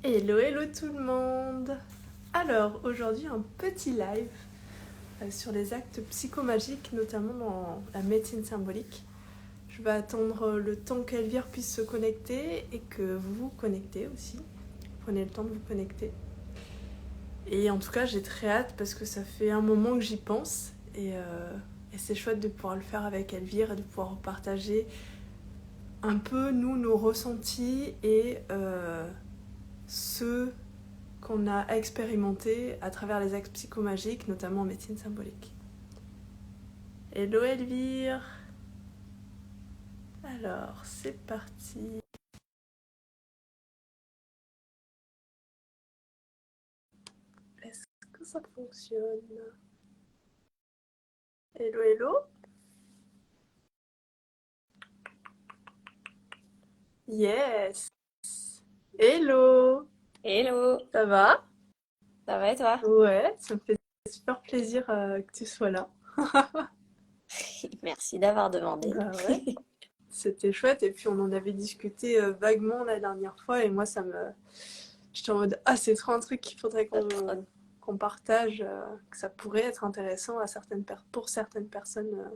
Hello, hello tout le monde! Alors, aujourd'hui, un petit live sur les actes psychomagiques, notamment dans la médecine symbolique. Je vais attendre le temps qu'Elvire puisse se connecter et que vous vous connectez aussi. Prenez le temps de vous connecter. Et en tout cas, j'ai très hâte parce que ça fait un moment que j'y pense et c'est chouette de pouvoir le faire avec Elvire et de pouvoir partager un peu, nous, nos ressentis et ceux qu'on a expérimenté à travers les actes psychomagiques, notamment en médecine symbolique. Hello Elvire! Alors, c'est parti. Est-ce que ça fonctionne? Hello, hello? Yes! Hello! Hello, Ça va? ça va et toi? Ouais, ça me fait super plaisir que tu sois là. Merci d'avoir demandé. Bah ouais, c'était chouette et puis on en avait discuté vaguement la dernière fois et moi ça me... J'étais en mode, ah c'est trop un truc qu'il faudrait qu'on partage, que ça pourrait être intéressant à pour certaines personnes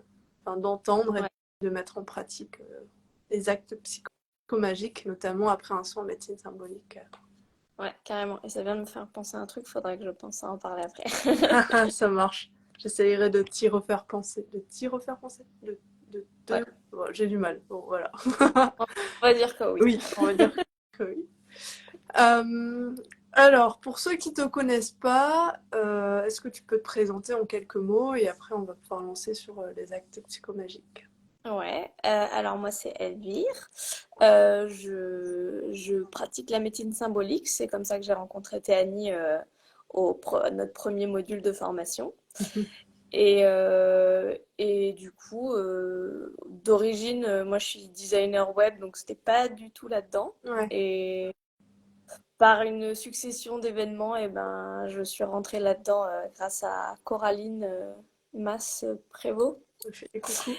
enfin, d'entendre et Ouais, de mettre en pratique les actes psychomagiques, notamment après un soin en médecine symbolique. ouais, carrément. Et ça vient de me faire penser à un truc, faudrait que je pense à en parler après. Ça marche. J'essayerai de t'y refaire penser. De t'y refaire penser Ouais, Bon, j'ai du mal. Bon, voilà. on va dire que oui. Oui, on va dire que oui. Euh, alors, pour ceux qui ne te connaissent pas, est-ce que tu peux te présenter en quelques mots et après on va pouvoir lancer sur les actes psychomagiques. Ouais, alors moi c'est Elvire. Je pratique la médecine symbolique, c'est comme ça que j'ai rencontré Théanie notre premier module de formation. Et du coup, d'origine, moi je suis designer web, donc c'était pas du tout là-dedans. Ouais, Et par une succession d'événements, et ben, je suis rentrée là-dedans grâce à Coraline Mas-Prévost je fais des coucou.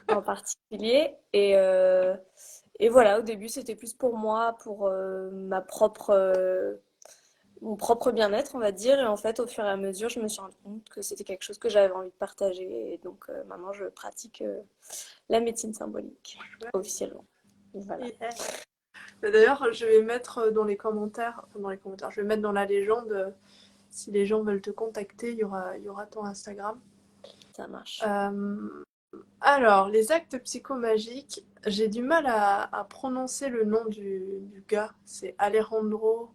en particulier. Et voilà, au début, c'était plus pour moi, pour mon propre bien-être, on va dire. Et en fait, au fur et à mesure, je me suis rendu compte que c'était quelque chose que j'avais envie de partager. Et donc, maintenant, je pratique la médecine symbolique officiellement. Voilà. Yeah. D'ailleurs, je vais mettre dans les commentaires, enfin dans les commentaires, je vais mettre dans la légende, si les gens veulent te contacter, il y aura ton Instagram. Ça marche. Euh, alors, les actes psychomagiques, j'ai du mal à prononcer le nom du gars. C'est Alejandro.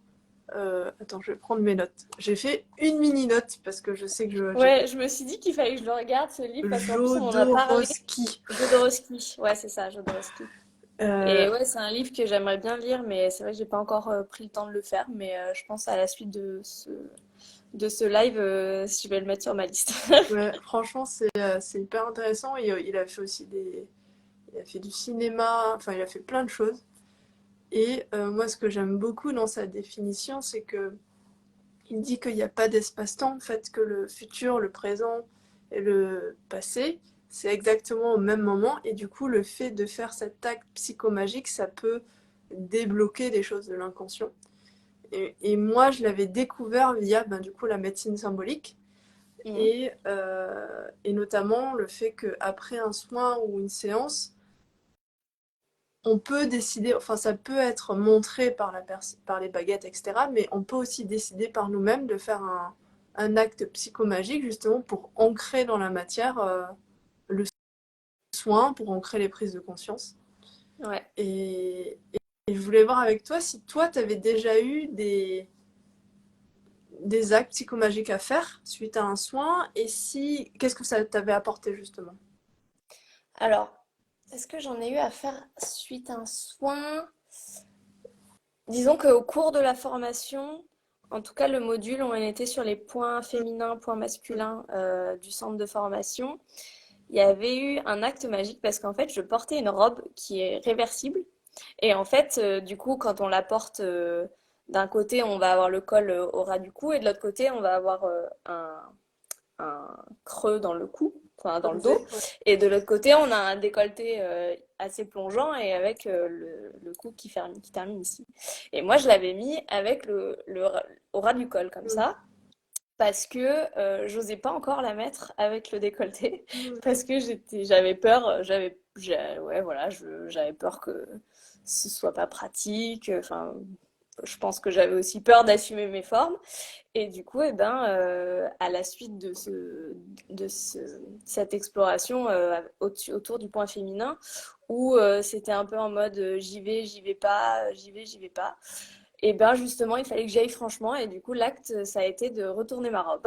Attends, je vais prendre mes notes. J'ai fait une mini note parce que je sais que j'ai Ouais, je me suis dit qu'il fallait que je le regarde ce livre parce qu'en plus on en a parlé. Jodorowsky. Jodorowsky, ouais, c'est ça, Jodorowsky. Euh, Et ouais, c'est un livre que j'aimerais bien lire, mais c'est vrai que j'ai pas encore pris le temps de le faire. Mais je pense à la suite de ce live, je vais le mettre sur ma liste. ouais, franchement, c'est hyper intéressant. Il a fait aussi il a fait du cinéma. Enfin, il a fait plein de choses. Et moi, ce que j'aime beaucoup dans sa définition, c'est que il dit qu'il n'y a pas d'espace-temps, en fait, que le futur, le présent et le passé, c'est exactement au même moment. Et du coup, le fait de faire cet acte psychomagique, ça peut débloquer des choses de l'inconscient. Et moi, je l'avais découvert via ben, du coup, la médecine symbolique. Mhm. Et notamment le fait qu'après un soin ou une séance, on peut décider, enfin ça peut être montré par les baguettes, etc. Mais on peut aussi décider par nous-mêmes de faire un acte psychomagique justement pour ancrer dans la matière le soin, pour ancrer les prises de conscience. Ouais. Et je voulais voir avec toi si toi, tu avais déjà eu des actes psychomagiques à faire suite à un soin et si qu'est-ce que ça t'avait apporté justement. Alors, est-ce que j'en ai eu à faire suite à un soin? Disons qu'au cours de la formation, en tout cas le module, on était sur les points féminins, points masculins du centre de formation. Il y avait eu un acte magique parce qu'en fait, je portais une robe qui est réversible. Et en fait, du coup, quand on la porte, d'un côté, on va avoir le col au ras du cou et de l'autre côté, on va avoir un creux dans le cou. enfin dans le Posé, dos. ouais. Et de l'autre côté, on a un décolleté assez plongeant et avec le cou qui termine ici. Et moi, je l'avais mis avec au ras du col, comme Mm. ça, parce que j'osais pas encore la mettre avec le décolleté, Mm. parce que j'avais peur, ouais, voilà, j'avais peur que ce soit pas pratique. Enfin, je pense que j'avais aussi peur d'assumer mes formes. Et du coup, eh ben, à la suite cette exploration autour du point féminin, où c'était un peu en mode j'y vais pas, j'y vais pas, et ben justement, il fallait que j'aille franchement. Et du coup, l'acte, ça a été de retourner ma robe.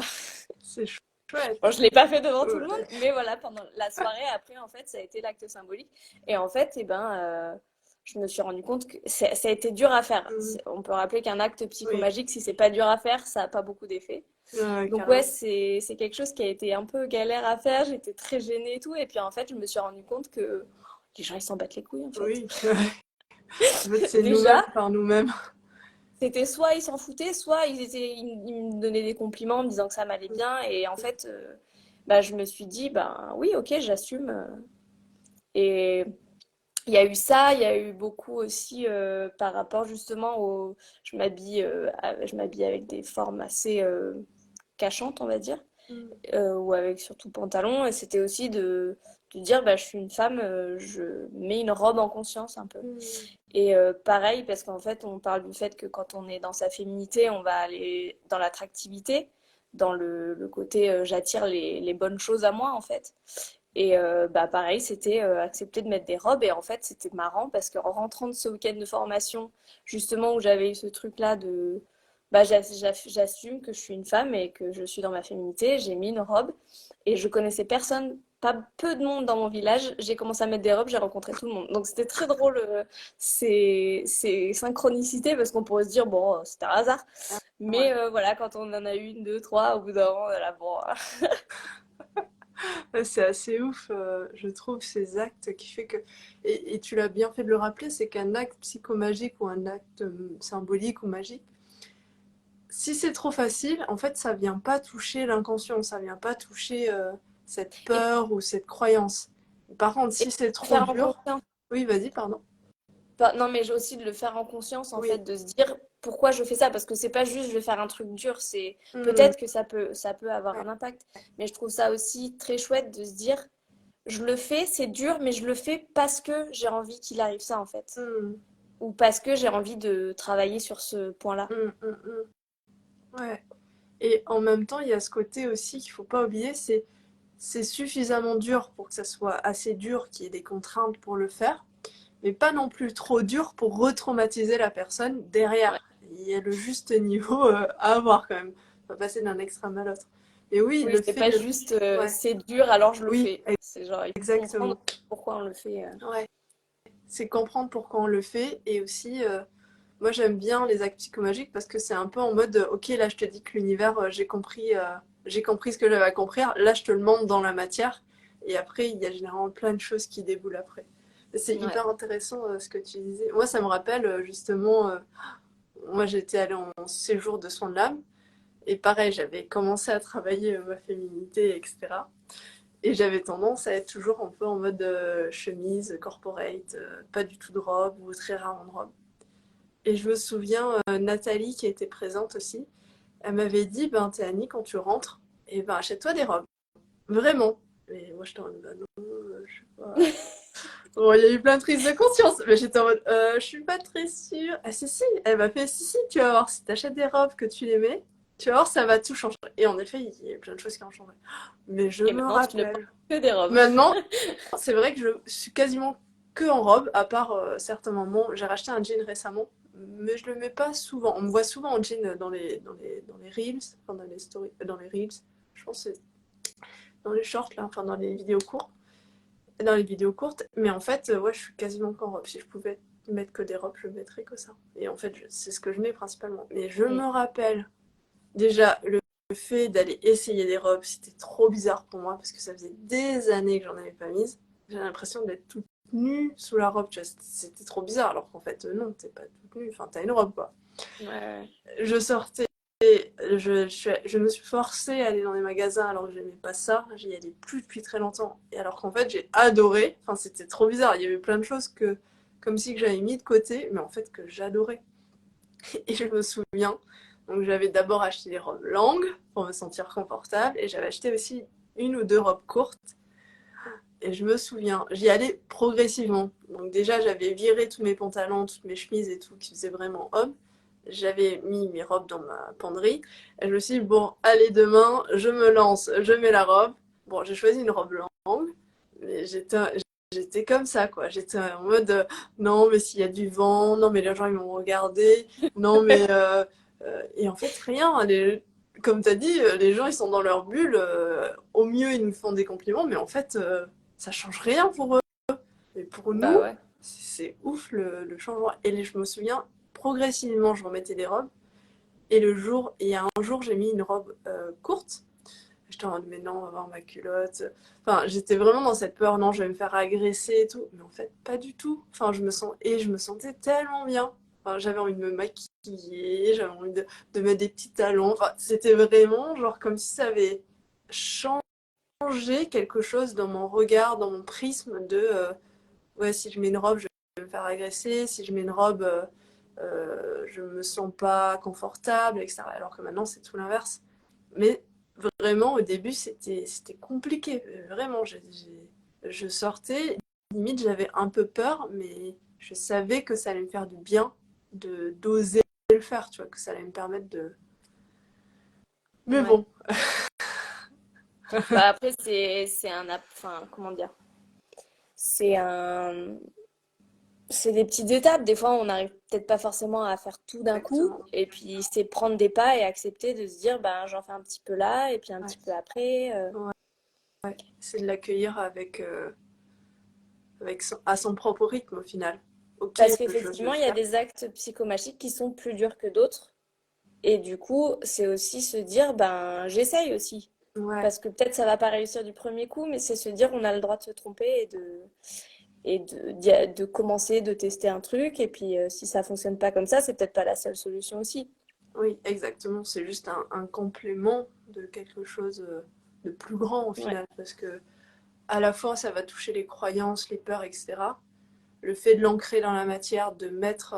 C'est chouette. Bon, je l'ai pas fait devant tout le monde, Ouais. mais voilà, pendant la soirée, après, en fait, ça a été l'acte symbolique. Et en fait, eh ben, je me suis rendu compte que ça a été dur à faire. Mm. On peut rappeler qu'un acte Oui, psychomagique, si c'est pas dur à faire, ça a pas beaucoup d'effet. Donc ouais, carrément. c'est quelque chose qui a été un peu galère à faire. J'étais très gênée et tout. Et puis en fait, je me suis rendu compte que les gens, ils s'en battent les couilles, en fait. Oui. En fait, c'est nous-mêmes Déjà, par nous-mêmes. c'était soit ils s'en foutaient, soit ils me donnaient des compliments en me disant que ça m'allait bien. Et en fait, bah, je me suis dit, ben oui, ok, j'assume. Et il y a eu ça, il y a eu beaucoup aussi par rapport justement au... je m'habille avec des formes assez cachantes, on va dire, Mm. ou avec surtout pantalon. Et c'était aussi de dire, bah, je suis une femme, je mets une robe en conscience un peu. Mm. Et pareil, parce qu'en fait, on parle du fait que quand on est dans sa féminité, on va aller dans l'attractivité, dans le côté j'attire les bonnes choses à moi, en fait. Et bah pareil, c'était accepter de mettre des robes. Et en fait, c'était marrant parce qu'en rentrant de ce week-end de formation, justement où j'avais eu ce truc-là de bah, j'assume que je suis une femme et que je suis dans ma féminité, j'ai mis une robe et je connaissais personne, pas peu de monde dans mon village. J'ai commencé à mettre des robes, j'ai rencontré tout le monde. Donc c'était très drôle ces synchronicités parce qu'on pourrait se dire, bon, c'était un hasard. Ouais. Mais voilà, quand on en a eu une, deux, trois, au bout d'un moment, là, bon, Ouais, c'est assez ouf, je trouve, ces actes qui fait que... Et tu l'as bien fait de le rappeler, c'est qu'un acte psychomagique ou un acte symbolique ou magique, si c'est trop facile, en fait, ça vient pas toucher l'inconscient, ça vient pas toucher cette et, peur ou cette croyance. Par contre, et si c'est trop faire en dur... conscience. Oui, vas-y, pardon. Non, mais j'ai aussi de le faire en conscience, en fait, Oui. de se dire pourquoi je fais ça, parce que c'est pas juste je vais faire un truc dur, c'est Hmm, peut-être que ça peut avoir ouais. un impact, mais je trouve ça aussi très chouette de se dire je le fais, c'est dur, mais je le fais parce que j'ai envie qu'il arrive ça, en fait, Hmm, ou parce que j'ai envie de travailler sur ce point-là. ouais. Et en même temps, il y a ce côté aussi qu'il faut pas oublier, c'est suffisamment dur pour que ça soit assez dur, qu'il y ait des contraintes pour le faire, mais pas non plus trop dur pour retraumatiser la personne Ouais. derrière. Il y a le juste niveau à avoir quand même. Faut pas passer d'un extrême à l'autre. Mais oui, Oui, le c'est fait pas de... juste Ouais, c'est dur, alors je le oui, fais. C'est genre, il faut comprendre exactement. pourquoi on le fait. Ouais. C'est comprendre pourquoi on le fait et aussi, moi j'aime bien les actes psychomagiques parce que c'est un peu en mode, ok, là je te dis que l'univers, j'ai compris ce que j'avais à comprendre, là je te le montre dans la matière et après il y a généralement plein de choses qui déboulent après. C'est Ouais. hyper intéressant ce que tu disais. Moi ça me rappelle justement, moi j'étais allée en séjour de soins de l'âme et pareil, j'avais commencé à travailler ma féminité, etc. Et j'avais tendance à être toujours un peu en mode chemise, corporate, pas du tout de robe ou très rarement de robe. Et je me souviens, Nathalie qui était présente aussi, elle m'avait dit, ben Théanie, quand tu rentres, et ben achète-toi des robes. Vraiment. Et moi j'étais en mode, bah non, je sais pas. Bon, il y a eu plein de prises de conscience, mais j'étais en mode, je suis pas très sûre. Ah si, si, elle m'a fait, si, si, tu vas voir, si t'achètes des robes, que tu les mets, tu vas voir, ça va tout changer. Et en effet, il y a plein de choses qui ont changé. Mais je Et me maintenant, tu ne portes rappelle. que des robes. Maintenant, c'est vrai que je suis quasiment que en robe, à part certains moments. J'ai racheté un jean récemment, mais je le mets pas souvent. On me voit souvent en jean dans les reels, enfin dans les stories, dans les reels. Je pense que c'est dans les shorts là, enfin dans les vidéos courtes, dans les vidéos courtes. Mais en fait, ouais, je suis quasiment qu'en robe. Si je pouvais mettre que des robes, je mettrais que ça. Et en fait, c'est ce que je mets principalement. Mais je Mm. me rappelle déjà le fait d'aller essayer des robes, c'était trop bizarre pour moi parce que ça faisait des années que j'en avais pas mise. J'ai l'impression d'être toute nue sous la robe, tu vois, c'était trop bizarre alors qu'en fait non, t'es pas toute nue, enfin t'as une robe quoi. Ouais, ouais. Je sortais, je me suis forcée à aller dans les magasins alors que j'aimais pas ça. J'y allais plus depuis très longtemps. Et alors qu'en fait, j'ai adoré. Enfin, c'était trop bizarre. Il y avait plein de choses comme si que j'avais mis de côté, mais en fait que j'adorais. Et je me souviens, donc j'avais d'abord acheté des robes longues pour me sentir confortable et j'avais acheté aussi une ou deux robes courtes. Et je me souviens, j'y allais progressivement. Donc déjà, j'avais viré tous mes pantalons, toutes mes chemises et tout qui faisaient vraiment homme. J'avais mis mes robes dans ma penderie. Et je me suis dit, bon, allez, demain, je me lance, je mets la robe. Bon, j'ai choisi une robe longue, mais j'étais comme ça, quoi. J'étais en mode, non, mais s'il y a du vent, non, mais les gens, ils vont me regarder, non, mais... et en fait, rien. Comme tu as dit, les gens, ils sont dans leur bulle. Au mieux, ils nous font des compliments, mais en fait, ça change rien pour eux. Et pour Bah nous, ouais. c'est ouf le changement. Et je me souviens, progressivement, je remettais des robes. Et il y a un jour, j'ai mis une robe courte. J'étais en mode, mais non, on va voir ma culotte. Enfin, j'étais vraiment dans cette peur, non, je vais me faire agresser et tout. Mais en fait, pas du tout. Enfin, je me sentais tellement bien. Enfin, j'avais envie de me maquiller, j'avais envie de mettre des petits talons. Enfin, c'était vraiment genre comme si ça avait changé quelque chose dans mon regard, dans mon prisme de ouais, si je mets une robe, je vais me faire agresser. Si je mets une robe, je me sens pas confortable, etc. Alors que maintenant, c'est tout l'inverse. Mais vraiment, au début, c'était compliqué. Vraiment, je sortais, limite, j'avais un peu peur, mais je savais que ça allait me faire du bien de d'oser le faire, tu vois, que ça allait me permettre de. Mais Ouais. bon, Bah après, enfin, comment dire? C'est un, c'est des petites étapes. Des fois, on n'arrive peut-être pas forcément à faire tout d'un coup. exactement. Et puis, c'est prendre des pas et accepter de se dire, ben, j'en fais un petit peu là, et puis un Ouais, petit peu après. ouais, ouais. C'est de l'accueillir à son propre rythme au final. Ok, Parce j'ose le qu'effectivement, il y a faire. des actes psychomagiques qui sont plus durs que d'autres. Et du coup, c'est aussi se dire, ben, j'essaye aussi. Ouais, Parce que peut-être ça va pas réussir du premier coup, mais c'est se dire, on a le droit de se tromper et de commencer, de tester un truc. Et puis, si ça fonctionne pas comme ça, c'est peut-être pas la seule solution aussi. oui, exactement. C'est juste un complément de quelque chose de plus grand au Ouais. final, parce que à la fois ça va toucher les croyances, les peurs, etc. Le fait de l'ancrer dans la matière, de mettre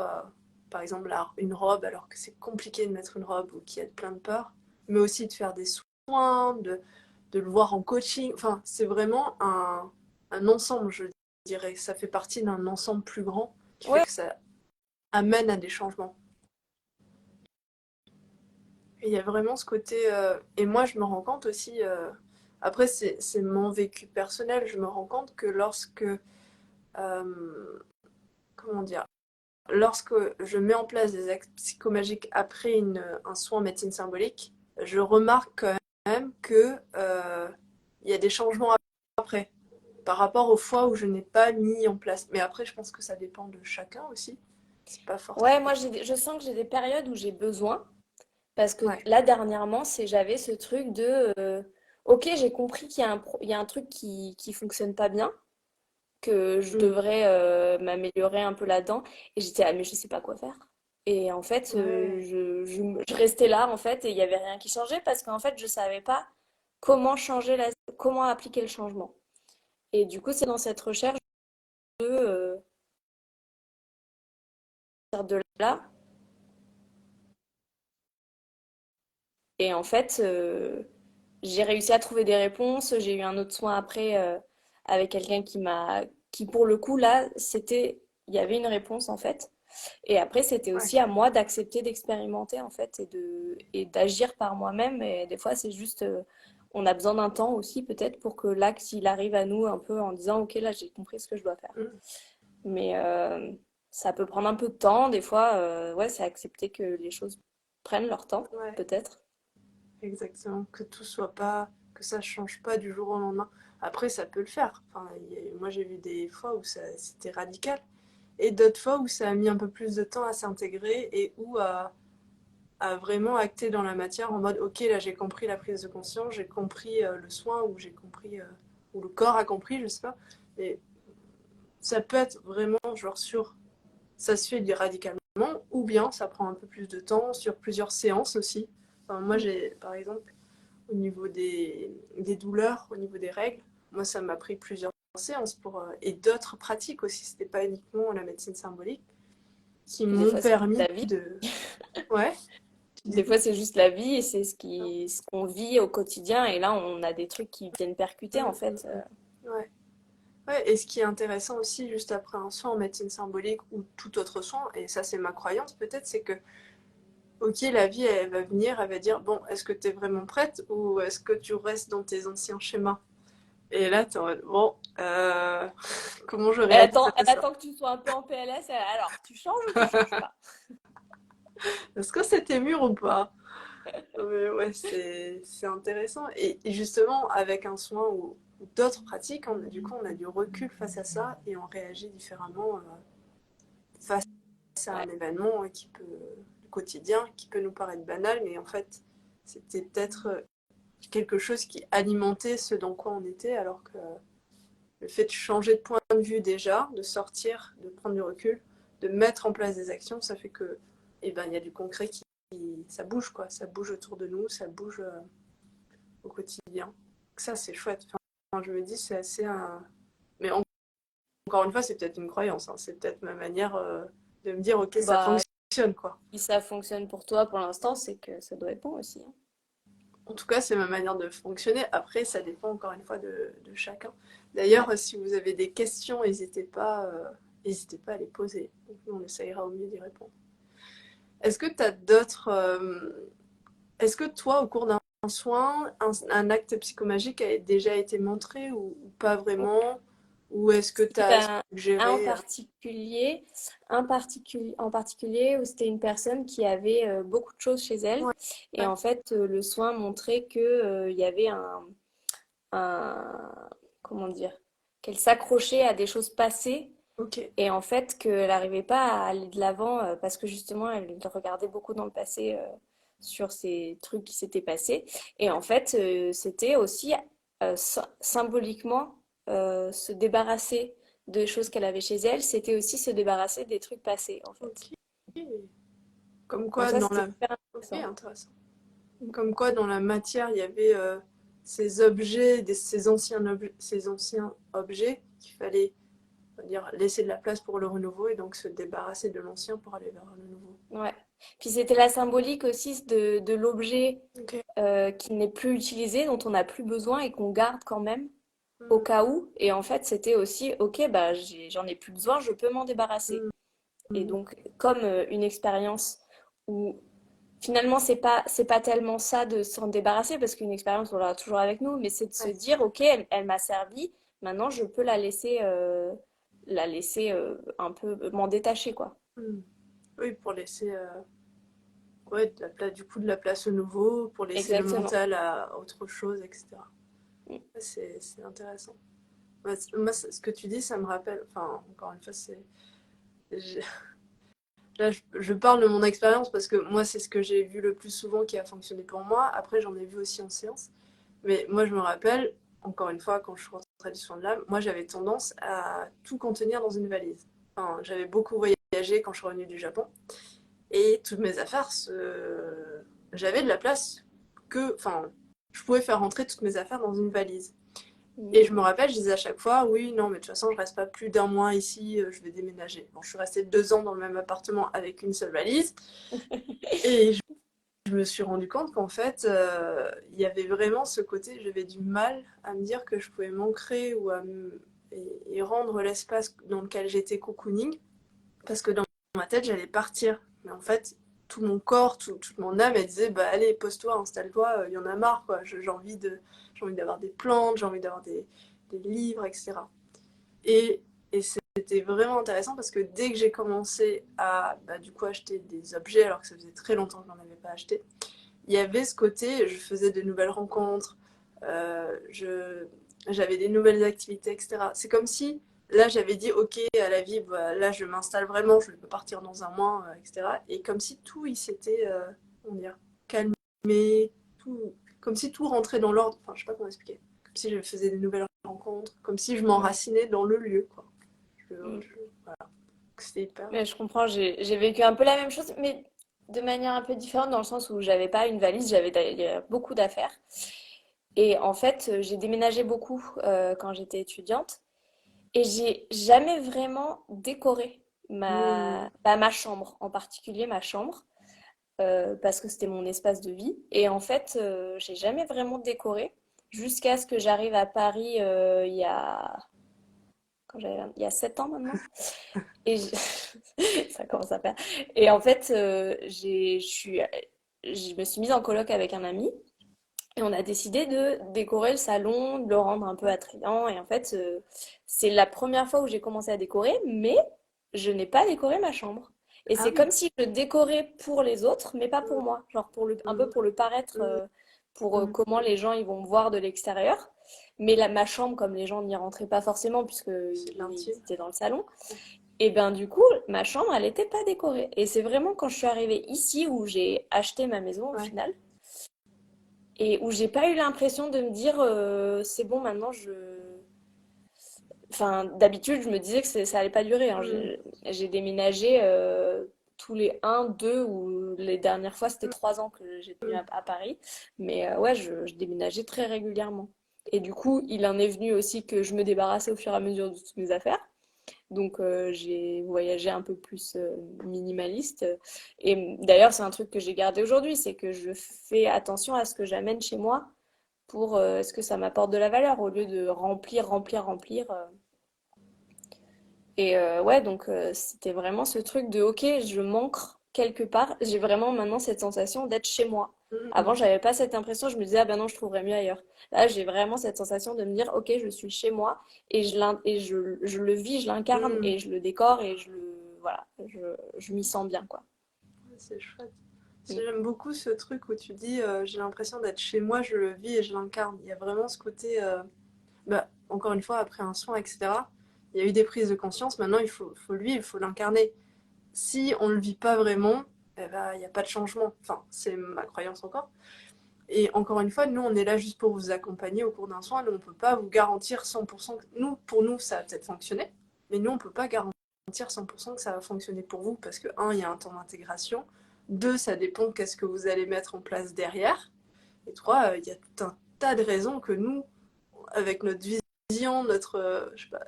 par exemple une robe alors que c'est compliqué de mettre une robe ou qu'il y a plein de peurs, mais aussi de faire des soins, de le voir en coaching. Enfin, c'est vraiment un ensemble, je dirais. Ça fait partie d'un ensemble plus grand qui fait Ouais, que ça amène à des changements. Et il y a vraiment ce côté. Et moi, je me rends compte aussi. Après, c'est mon vécu personnel. Je me rends compte que comment dire. Lorsque je mets en place des actes psychomagiques après un soin en médecine symbolique, je remarque quand même que il y a des changements après, par rapport aux fois où je n'ai pas mis en place. Mais après, je pense que ça dépend de chacun aussi. C'est pas forcément. ouais, moi je sens que j'ai des périodes où j'ai besoin. Parce que Ouais. là, dernièrement, j'avais ce truc de ok, j'ai compris qu'il y a un truc qui fonctionne pas bien, que je Mm. devrais m'améliorer un peu là-dedans. Et j'étais, ah, mais je sais pas quoi faire. Et en fait, Ouais. je restais là, en fait, et il y avait rien qui changeait parce qu'en fait, je savais pas comment comment appliquer le changement. Et du coup, c'est dans cette recherche de de là. Et en fait, j'ai réussi à trouver des réponses. J'ai eu un autre soin après avec quelqu'un qui pour le coup, là, il y avait une réponse en fait. Et après, c'était Ouais. aussi à moi d'accepter d'expérimenter en fait et d'agir par moi-même. Et des fois, c'est juste, on a besoin d'un temps aussi peut-être pour que l'acte, il arrive à nous un peu en disant, OK, là, j'ai compris ce que je dois faire. Mm. Mais ça peut prendre un peu de temps. Des fois, ouais, c'est accepter que les choses prennent leur temps, Ouais. peut-être. Exactement. Que ça change pas du jour au lendemain. Après, ça peut le faire. Enfin, moi, j'ai vu des fois où c'était radical. Et d'autres fois où ça a mis un peu plus de temps à s'intégrer et où à vraiment acter dans la matière en mode ok, là j'ai compris la prise de conscience, j'ai compris le soin, ou j'ai compris, ou le corps a compris, je sais pas. Et ça peut être vraiment genre ça se fait radicalement, ou bien ça prend un peu plus de temps sur plusieurs séances aussi. Enfin, moi, par exemple, au niveau des douleurs, au niveau des règles, moi, ça m'a pris plusieurs séances et d'autres pratiques aussi. C'était pas uniquement la médecine symbolique qui Puis des m'ont fois, c'est permis la vie. de. Ouais, tu Des disais? fois, c'est juste la vie et c'est ce qu'on vit au quotidien. Et là, on a des trucs qui viennent percuter, Mm, en fait. ouais. Ouais, et ce qui est intéressant aussi, juste après un soin en médecine symbolique ou tout autre soin, et ça c'est ma croyance peut-être, c'est que, ok, la vie elle va venir, elle va dire, bon, est-ce que tu es vraiment prête ou est-ce que tu restes dans tes anciens schémas? Et là, t'es en mode, bon, comment je réagis Elle à ça? attend que tu sois un peu en PLS. Alors, tu changes ou tu changes pas? Est-ce que c'était mûr ou pas? Mais ouais, c'est intéressant. Et justement, avec un soin ou d'autres pratiques, du coup, on a du recul face à ça et on réagit différemment face à Ouais, un événement qui peut, du quotidien, qui peut nous paraître banal, mais en fait, c'était peut-être quelque chose qui alimentait ce dans quoi on était, alors que le fait de changer de point de vue déjà, de sortir, de prendre du recul, de mettre en place des actions, ça fait que, eh ben, il y a du concret ça bouge quoi, ça bouge autour de nous, ça bouge au quotidien. Donc ça, c'est chouette. Enfin, je me dis, c'est assez mais encore une fois, c'est peut-être une croyance, hein. C'est peut-être ma manière de me dire, ok, ça bah, fonctionne quoi. si ça fonctionne pour toi pour l'instant, c'est que ça doit être bon aussi, hein. En tout cas, c'est ma manière de fonctionner. Après, ça dépend encore une fois de chacun. D'ailleurs, Ouais. si vous avez des questions, n'hésitez pas à les poser. Donc, nous, on essayera au mieux d'y répondre. Est-ce que tu as d'autres. Est-ce que toi, au cours d'un soin, un acte psychomagique a déjà été montré ou pas vraiment? Ou est-ce que tu Si, as ben, un suggéré. particulier, en particulier où c'était une personne qui avait beaucoup de choses chez elle. Ouais, Et en fait, le soin montrait que, il y avait comment dire, qu'elle s'accrochait à des choses passées ok. et en fait qu'elle n'arrivait pas à aller de l'avant parce que justement elle regardait beaucoup dans le passé sur ces trucs qui s'étaient passés. Et en fait, c'était aussi symboliquement se débarrasser de choses qu'elle avait chez elle, c'était aussi se débarrasser des trucs passés en fait. Ok. Comme Donc quoi, ça, c'était super Ok, intéressant. intéressant. Comme quoi, dans la matière, il y avait ces objets, ces anciens objets qu'il fallait, on va dire, laisser de la place pour le renouveau et donc se débarrasser de l'ancien pour aller vers le nouveau. Ouais. Puis c'était la symbolique aussi de l'objet Ok. qui n'est plus utilisé, dont on n'a plus besoin et qu'on garde quand même au Mm, cas où. Et en fait, c'était aussi, ok, bah, j'en ai plus besoin, je peux m'en débarrasser. mm, Et mm. donc, comme une expérience où finalement, c'est pas tellement ça de s'en débarrasser, parce qu'une expérience, on l'aura toujours avec nous, mais c'est de se Ouais. dire, ok, elle m'a servi, maintenant je peux la laisser un peu m'en détacher, quoi. Mm. Oui, pour laisser ouais, du coup, de la place au nouveau, pour laisser le Exactement. mental à autre chose, etc. Mm. Ouais, c'est intéressant. Moi, ce que tu dis, ça me rappelle, enfin, encore une fois, j'ai- là, je parle de mon expérience parce que moi, c'est ce que j'ai vu le plus souvent qui a fonctionné pour moi. Après, j'en ai vu aussi en séance. Mais moi, je me rappelle, encore une fois, quand je rentrais du soin de l'âme, moi, j'avais tendance à tout contenir dans une valise. Enfin, j'avais beaucoup voyagé quand je suis revenue du Japon. Et toutes mes affaires, j'avais de la place enfin, je pouvais faire rentrer toutes mes affaires dans une valise. Mm. Et je me rappelle, je disais à chaque fois, oui, non, mais de toute façon, je reste pas plus d'un mois ici, je vais déménager. Bon, je suis restée 2 ans dans le même appartement avec une seule valise. Et je me suis rendu compte qu'en fait, il y avait vraiment ce côté, j'avais du mal à me dire que je pouvais m'ancrer et rendre l'espace dans lequel j'étais cocooning, parce que dans ma tête, j'allais partir. Mais en fait, tout mon corps, toute mon âme, elle disait, bah allez, pose-toi, installe-toi, il y en a marre, quoi. J'ai envie d'avoir des plantes, j'ai envie d'avoir des livres, etc. Et c'était vraiment intéressant parce que dès que j'ai commencé à bah, du coup acheter des objets alors que ça faisait très longtemps que je n'en avais pas acheté, il y avait ce côté, je faisais de nouvelles rencontres, j'avais des nouvelles activités, etc. C'est comme si là j'avais dit ok à la vie, bah, là je m'installe vraiment, je peux partir dans un mois, etc. Et comme si tout il s'était, on dire, calmé, tout, comme si tout rentrait dans l'ordre. Enfin, je sais pas comment expliquer. Comme si je faisais des nouvelles rencontres, comme si je Mm. m'enracinais dans le lieu, quoi. Mm. Voilà. C'était hyper. Mais je comprends, j'ai vécu un peu la même chose, mais de manière un peu différente dans le sens où j'avais pas une valise, j'avais d'ailleurs beaucoup d'affaires. Et en fait, j'ai déménagé beaucoup quand j'étais étudiante et j'ai jamais vraiment décoré Hmm. ma chambre, en particulier ma chambre, parce que c'était mon espace de vie. Et en fait, j'ai jamais vraiment décoré jusqu'à ce que j'arrive à Paris il y a 7 ans maintenant. Et ça commence à faire. Et en fait, je me suis mise en coloc avec un ami et on a décidé de décorer le salon, de le rendre un peu attrayant. Et en fait, c'est la première fois où j'ai commencé à décorer, mais je n'ai pas décoré ma chambre. Et Ah c'est oui. comme si je décorais pour les autres, mais pas pour Hmm. moi. Genre un peu Hmm. pour le paraître, Hmm. pour Hmm. comment les gens ils vont me voir de l'extérieur. Mais ma chambre, comme les gens n'y rentraient pas forcément, C'est de puisqu'ils l'intime. étaient dans le salon, et ben du coup, ma chambre, elle n'était pas décorée. Et c'est vraiment quand je suis arrivée ici où j'ai acheté ma maison au Ouais. final et où j'ai pas eu l'impression de me dire c'est bon maintenant Enfin, d'habitude, je me disais que ça allait pas durer, hein. Hmm. J'ai déménagé tous les 1, 2 ou les dernières fois, c'était Hmm. 3 ans que j'ai tenu Hmm. à Paris. Mais ouais, je déménageais très régulièrement. Et du coup, il en est venu aussi que je me débarrassais au fur et à mesure de toutes mes affaires. Donc j'ai voyagé un peu plus minimaliste. Et d'ailleurs, c'est un truc que j'ai gardé aujourd'hui, c'est que je fais attention à ce que j'amène chez moi pour ce que ça m'apporte de la valeur au lieu de remplir, remplir, remplir. Et ouais, donc c'était vraiment ce truc de ok, je manque quelque part. J'ai vraiment maintenant cette sensation d'être chez moi. Hmm. Avant, j'avais pas cette impression, je me disais ah ben non, je trouverais mieux ailleurs. Là, j'ai vraiment cette sensation de me dire ok, je suis chez moi et je le vis, je l'incarne Hmm. et je le décore et voilà, je m'y sens bien quoi. C'est chouette. Mm. J'aime beaucoup ce truc où tu dis j'ai l'impression d'être chez moi, je le vis et je l'incarne. Il y a vraiment ce côté, bah, encore une fois, après un soin, etc., il y a eu des prises de conscience. Maintenant, il faut l'incarner. Si on ne le vit pas vraiment, eh ben, il n'y a pas de changement. Enfin, c'est ma croyance encore. Et encore une fois, nous, on est là juste pour vous accompagner au cours d'un soin. Nous, on ne peut pas vous garantir 100%. Nous, pour nous, ça va peut-être fonctionner. Mais nous, on ne peut pas garantir 100% que ça va fonctionner pour vous parce que, un, il y a un temps d'intégration. Deux, ça dépend de qu'est-ce que vous allez mettre en place derrière. Et trois, il y a tout un tas de raisons que nous, avec notre vision, notre, je sais pas,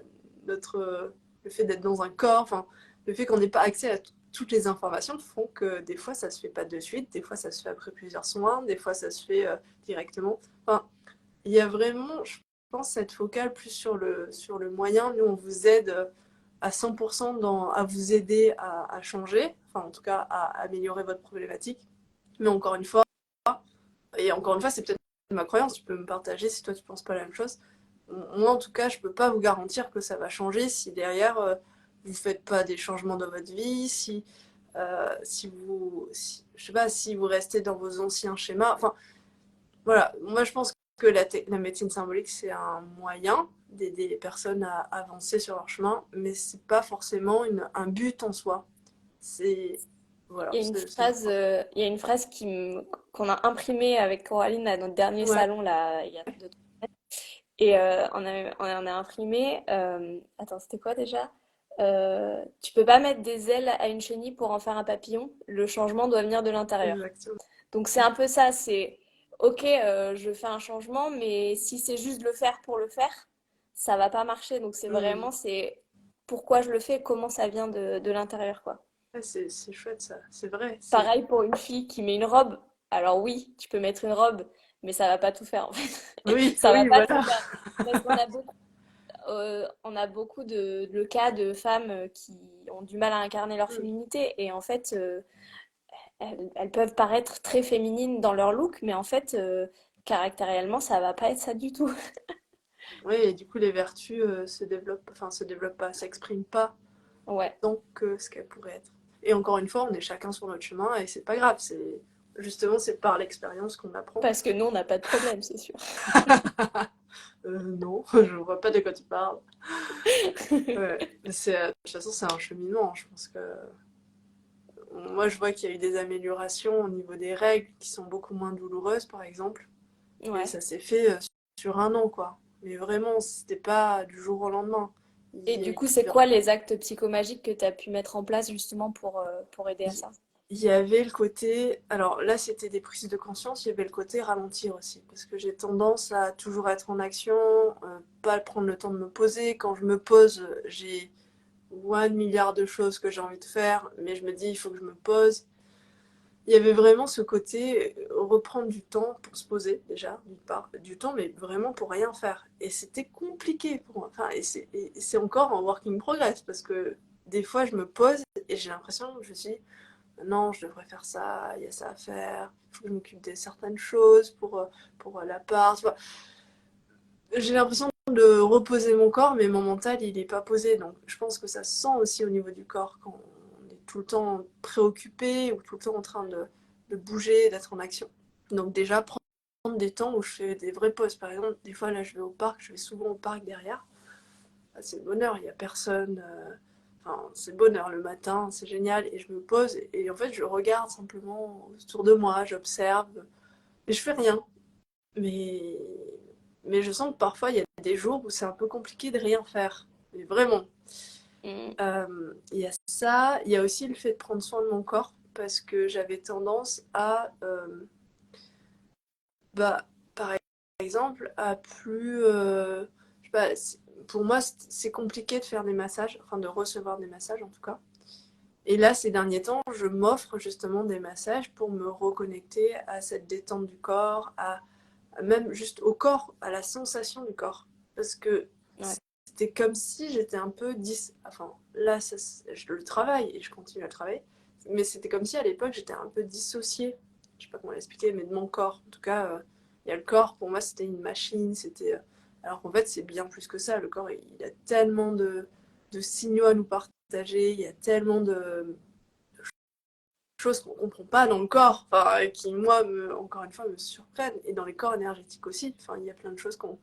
notre, le fait d'être dans un corps, enfin, le fait qu'on n'ait pas accès à toutes les informations font que des fois ça se fait pas de suite, des fois ça se fait après plusieurs soins, des fois ça se fait directement. Enfin, il y a vraiment, je pense, cette focale plus sur le moyen. Nous, on vous aide à 100% à vous aider à changer, enfin en tout cas à améliorer votre problématique. Mais encore une fois, et encore une fois, c'est peut-être ma croyance, tu peux me partager si toi tu penses pas la même chose. Moi, en tout cas, je peux pas vous garantir que ça va changer si derrière vous faites pas des changements dans votre vie, je sais pas, si vous restez dans vos anciens schémas. Enfin, voilà. Moi, je pense que la médecine symbolique c'est un moyen d'aider les personnes à avancer sur leur chemin, mais c'est pas forcément un but en soi. C'est voilà, c'est Il y a une phrase qu'on a imprimée avec Coraline à notre dernier ouais, salon là, il y a 2 Et on a imprimé. Attends, c'était quoi déjà? Tu peux pas mettre des ailes à une chenille pour en faire un papillon. Le changement doit venir de l'intérieur. exactement. Donc c'est un peu ça. C'est ok, je fais un changement, mais si c'est juste le faire pour le faire, ça va pas marcher. Donc Hmm. c'est pourquoi je le fais, comment ça vient de l'intérieur, quoi. Ouais, c'est chouette ça, c'est vrai. Pareil pour une fille qui met une robe. Alors oui, tu peux mettre une robe, mais ça va pas tout faire en fait. Oui, Ça va oui, pas tout voilà. faire. Parce on a beaucoup de cas de femmes qui ont du mal à incarner leur Mm. féminité et en fait elles peuvent paraître très féminines dans leur look mais en fait caractériellement ça va pas être ça du tout. Oui, et du coup, les vertus se développent pas, s'expriment pas Ouais, tant que ce qu'elles pourraient être. Et encore une fois, on est chacun sur notre chemin et c'est pas grave. Justement, c'est par l'expérience qu'on apprend. parce que nous on n'a pas de problème, c'est sûr. Non, je vois pas de quoi tu parles. Ouais. De toute façon, c'est un cheminement. Je pense que moi, je vois qu'il y a eu des améliorations au niveau des règles qui sont beaucoup moins douloureuses, par exemple. Mais Ouais. ça s'est fait sur un an, quoi. Mais vraiment, c'était pas du jour au lendemain. Et Il y a du eu coup, c'est plusieurs. quoi les actes psychomagiques que tu as pu mettre en place justement pour aider à Il ça? il y avait le côté, alors là c'était des prises de conscience, il y avait le côté ralentir aussi, parce que j'ai tendance à toujours être en action, pas prendre le temps de me poser. Quand je me pose, j'ai 1 milliard de choses que j'ai envie de faire, mais je me dis il faut que je me pose. Il y avait vraiment ce côté reprendre du temps pour se poser déjà, d'une part, du temps, mais vraiment pour rien faire. Et c'était compliqué pour moi. Enfin, et c'est encore en work in progress, parce que des fois je me pose et j'ai l'impression que je me suis dit, non, je devrais faire ça, il y a ça à faire, il faut que je m'occupe de certaines choses pour l'appart. Tu vois. J'ai l'impression de reposer mon corps, mais mon mental, il n'est pas posé. Donc, je pense que ça se sent aussi au niveau du corps quand on est tout le temps préoccupé ou tout le temps en train de bouger, d'être en action. Donc, déjà, prendre des temps où je fais des vraies pauses. Par exemple, des fois, là, je vais au parc, je vais souvent au parc derrière. Ah, c'est le bonheur, il n'y a personne. Enfin, c'est le bonheur le matin, c'est génial. Et je me pose et en fait, je regarde simplement autour de moi, j'observe. Et je fais rien. Mais, mais je sens que parfois, il y a des jours où c'est un peu compliqué de rien faire. Mais vraiment. Mm. Il y a ça. Il y a aussi le fait de prendre soin de mon corps. Parce que j'avais tendance à, bah, par exemple, à plus... je sais pas, pour moi, c'est compliqué de faire des massages, enfin de recevoir des massages en tout cas. Et là, ces derniers temps, je m'offre justement des massages pour me reconnecter à cette détente du corps, même juste au corps, à la sensation du corps. Parce que Ouais. c'était comme si j'étais un peu Enfin, là, je le travaille et je continue à le travailler. Mais c'était comme si à l'époque, j'étais un peu dissociée. Je sais pas comment l'expliquer, mais de mon corps. En tout cas, il y a le corps, pour moi, c'était une machine. Alors qu'en fait, c'est bien plus que ça. Le corps, il a tellement de signaux à nous partager. Il y a tellement de choses qu'on ne comprend pas dans le corps, enfin, qui, moi, encore une fois, me surprennent. Et dans les corps énergétiques aussi. Enfin, il y a plein de choses qu'on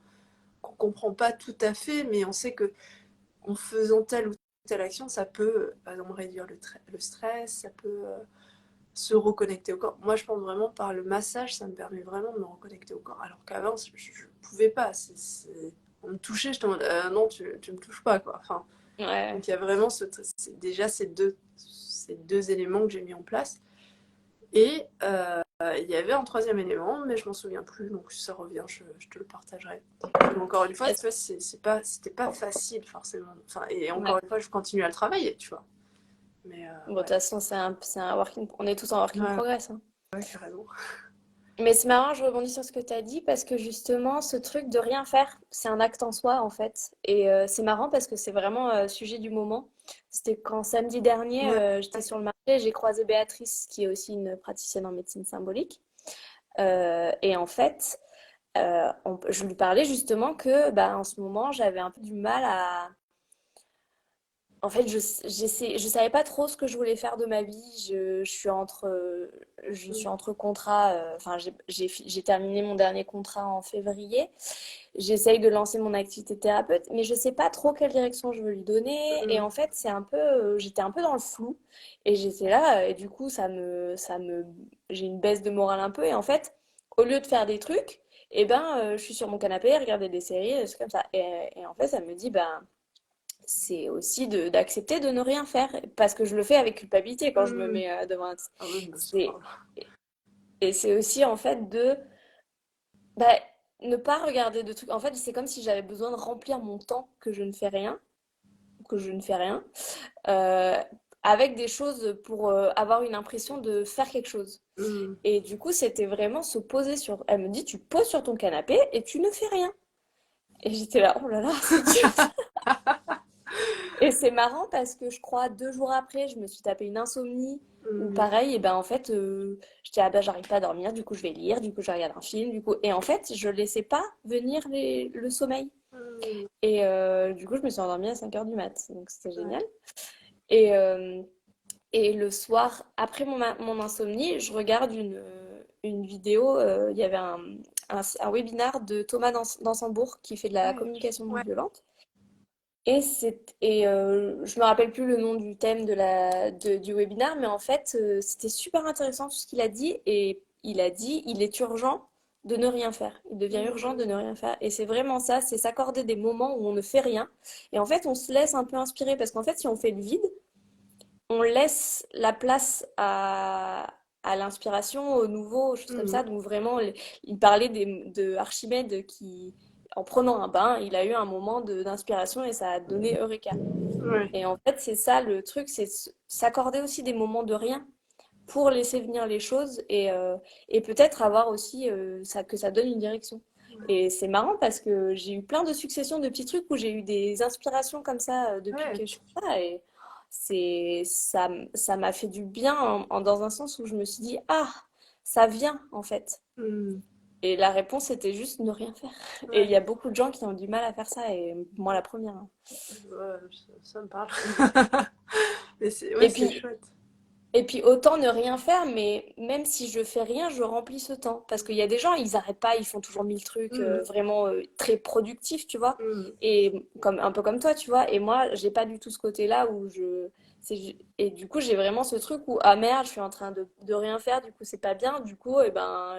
ne comprend pas tout à fait, mais on sait que en faisant telle ou telle action, ça peut, par exemple, réduire le stress, ça peut se reconnecter au corps. Moi, je pense vraiment par le massage, ça me permet vraiment de me reconnecter au corps. Alors qu'avant, je ne pouvais pas. On me touchait, je te demande, non, tu ne me touches pas, quoi. Enfin, Ouais. donc il y a vraiment déjà ces deux éléments que j'ai mis en place. Et il y avait un troisième élément, mais je m'en souviens plus, donc si ça revient, je te le partagerai. Et encore une fois, tu Est-ce- vois, c'était pas facile forcément. Enfin, et ouais. encore une fois, je continue à le travailler, tu vois. Mais Bon, de toute ouais, façon, c'est un on est tous en work in ouais, progress, hein. ouais, carrément. Mais c'est marrant, je rebondis sur ce que tu as dit parce que justement, ce truc de rien faire, c'est un acte en soi en fait. Et c'est marrant parce que c'est vraiment sujet du moment. C'était quand samedi dernier, Ouais, j'étais sur le marché, j'ai croisé Béatrice, qui est aussi une praticienne en médecine symbolique. Et en fait, je lui parlais justement que bah, en ce moment, j'avais un peu du mal à, en fait, je savais pas trop ce que je voulais faire de ma vie. Je suis entre contrats. Enfin, j'ai terminé mon dernier contrat en février. J'essaye de lancer mon activité de thérapeute, mais je sais pas trop quelle direction je veux lui donner. Et mm, en fait, j'étais un peu dans le flou. Et j'étais là, et du coup, j'ai une baisse de morale un peu. Et en fait, au lieu de faire des trucs, eh ben, je suis sur mon canapé, à regarder des séries, c'est comme ça. Et en fait, ça me dit, ben c'est aussi d'accepter de ne rien faire parce que je le fais avec culpabilité quand je me mm. mets devant un... Ah oui, bah, c'est c'est grave. et c'est aussi en fait de bah, ne pas regarder de trucs. En fait, c'est comme si j'avais besoin de remplir mon temps que je ne fais rien, que je ne fais rien, euh, avec des choses pour avoir une impression de faire quelque chose. Mm, Et du coup, c'était vraiment se poser sur. Elle me dit, tu poses sur ton canapé et tu ne fais rien. Et j'étais là, oh là là, c'est dur. Et c'est marrant parce que je crois 2 jours après, je me suis tapé une insomnie ou mm, pareil, et ben en fait, je dis ah ben j'arrive pas à dormir, du coup je vais lire, du coup je regarde un film, du coup et en fait je laissais pas venir le sommeil. mm. Et du coup je me suis endormie à 5 heures du mat, donc c'était Ouais. génial. Et, euh, et le soir, après mon insomnie, je regarde une vidéo, il y avait un webinar de Thomas Dansembourg qui fait de la Ouais. communication non Ouais. violente. Je me rappelle plus le nom du thème du webinaire, mais en fait, c'était super intéressant tout ce qu'il a dit. Et il a dit, il est urgent de ne rien faire. Il devient urgent de Mm, ne rien faire. Et c'est vraiment ça, c'est s'accorder des moments où on ne fait rien. Et en fait, on se laisse un peu inspirer parce qu'en fait, si on fait le vide, on laisse la place à l'inspiration, au nouveau, aux choses comme ça. Mhm. Donc vraiment, il parlait de Archimède qui, en prenant un bain, il a eu un moment d'inspiration et ça a donné Eureka. Ouais. Et en fait, c'est ça le truc, c'est s'accorder aussi des moments de rien pour laisser venir les choses et peut-être avoir aussi ça, que ça donne une direction. Et c'est marrant parce que j'ai eu plein de successions de petits trucs où j'ai eu des inspirations comme ça depuis Ouais. que je fais ça. Et ça m'a fait du bien dans un sens où je me suis dit, ah, ça vient en fait. Mhm. Et la réponse était juste ne rien faire. Et il Ouais. y a beaucoup de gens qui ont du mal à faire ça, et moi la première, hein. Ouais, ça me parle. Mais ouais, Et c'est puis, chouette. Et puis autant ne rien faire, mais même si je fais rien, je remplis ce temps. Parce qu'il y a des gens, ils arrêtent pas, ils font toujours mille trucs Mhm. vraiment très productifs, tu vois. Mhm. Et comme un peu comme toi, tu vois. Et moi, j'ai pas du tout ce côté-là où et du coup, j'ai vraiment ce truc où ah merde, je suis en train de rien faire, du coup, c'est pas bien. Du coup, eh ben,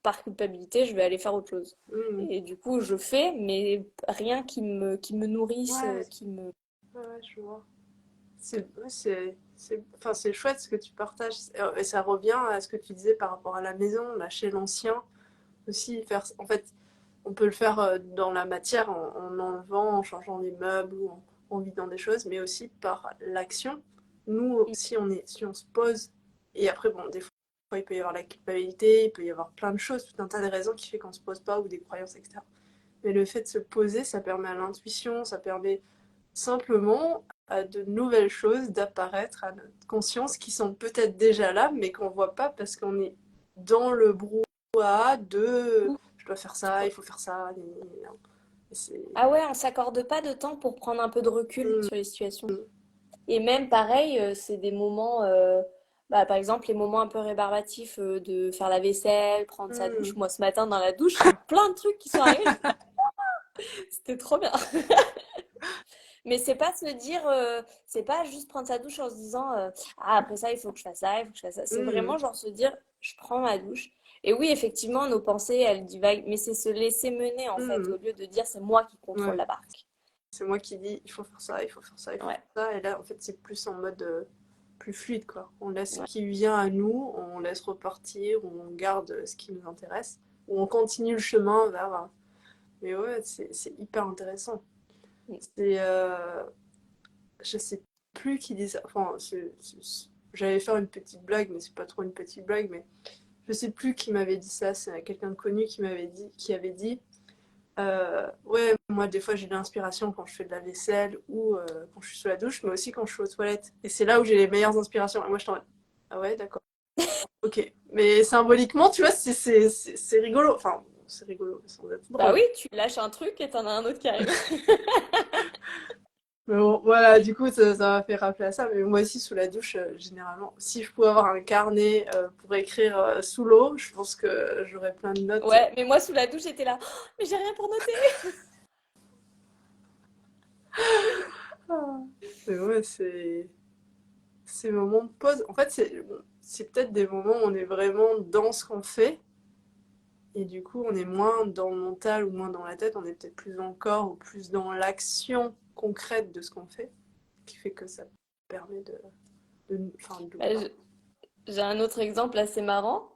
par culpabilité, je vais aller faire autre chose. Mhm. Et du coup, je fais, mais rien qui me nourrisse, Ouais, qui me. ouais, je vois. Ouais, enfin, c'est chouette ce que tu partages. Et ça revient à ce que tu disais par rapport à la maison, lâcher l'ancien. Aussi, en fait, on peut le faire dans la matière en enlevant, en changeant les meubles ou en vidant des choses, mais aussi par l'action. Nous, si on se pose, et après, bon, des fois, il peut y avoir la culpabilité, il peut y avoir plein de choses, tout un tas de raisons qui fait qu'on se pose pas ou des croyances, etc. Mais le fait de se poser, ça permet à l'intuition, ça permet simplement à de nouvelles choses d'apparaître à notre conscience qui sont peut-être déjà là, mais qu'on ne voit pas parce qu'on est dans le brouhaha de je dois faire ça, il faut faire ça. C'est... Ah ouais, on s'accorde pas de temps pour prendre un peu de recul Mm, sur les situations. mm, Et même pareil, c'est des moments, bah, par exemple, les moments un peu rébarbatifs de faire la vaisselle, prendre sa douche. mm, Moi, ce matin, dans la douche, j'ai eu plein de trucs qui sont arrivés. J'étais là, c'était trop bien. Mais c'est pas se dire, c'est pas juste prendre sa douche en se disant, ah, après ça, il faut que je fasse ça, il faut que je fasse ça. C'est mm, vraiment genre se dire, je prends ma douche. Et oui, effectivement, nos pensées, elles divaguent, mais c'est se laisser mener, en fait, mm. au lieu de dire, c'est moi qui contrôle Ouais. la barque. C'est moi qui dis il faut faire ça, il faut faire ça, il faut Ouais, faire ça. Et là, en fait, c'est plus en mode plus fluide, quoi. On laisse ce ouais. qui vient à nous, on laisse repartir, on garde ce qui nous intéresse, ou on continue le chemin vers. Mais ouais, c'est hyper intéressant. C'est, je sais plus qui dit ça. Enfin, j'allais faire une petite blague, mais c'est pas trop une petite blague. Mais je sais plus qui m'avait dit ça. C'est quelqu'un de connu qui avait dit, ouais, moi des fois j'ai de l'inspiration quand je fais de la vaisselle ou quand je suis sous la douche, mais aussi quand je suis aux toilettes. Et c'est là où j'ai les meilleures inspirations. Et moi je t'en ah ouais, d'accord. Ok. Mais symboliquement, tu vois, c'est rigolo. Enfin, c'est rigolo, sans être Bah drôle. oui, tu lâches un truc et t'en as un autre qui arrive. Mais bon, voilà, du coup, ça m'a fait rappeler à ça. Mais moi aussi, sous la douche, généralement, si je pouvais avoir un carnet pour écrire sous l'eau, je pense que j'aurais plein de notes. Ouais, mais moi sous la douche, j'étais là, oh, mais j'ai rien pour noter. Ah. Mais ouais, ces moments de pause. En fait, c'est peut-être des moments où on est vraiment dans ce qu'on fait. Et du coup, on est moins dans le mental ou moins dans la tête. On est peut-être plus dans le corps ou plus dans l'action concrète de ce qu'on fait. Qui fait que ça permet enfin, Bah, j'ai un autre exemple assez marrant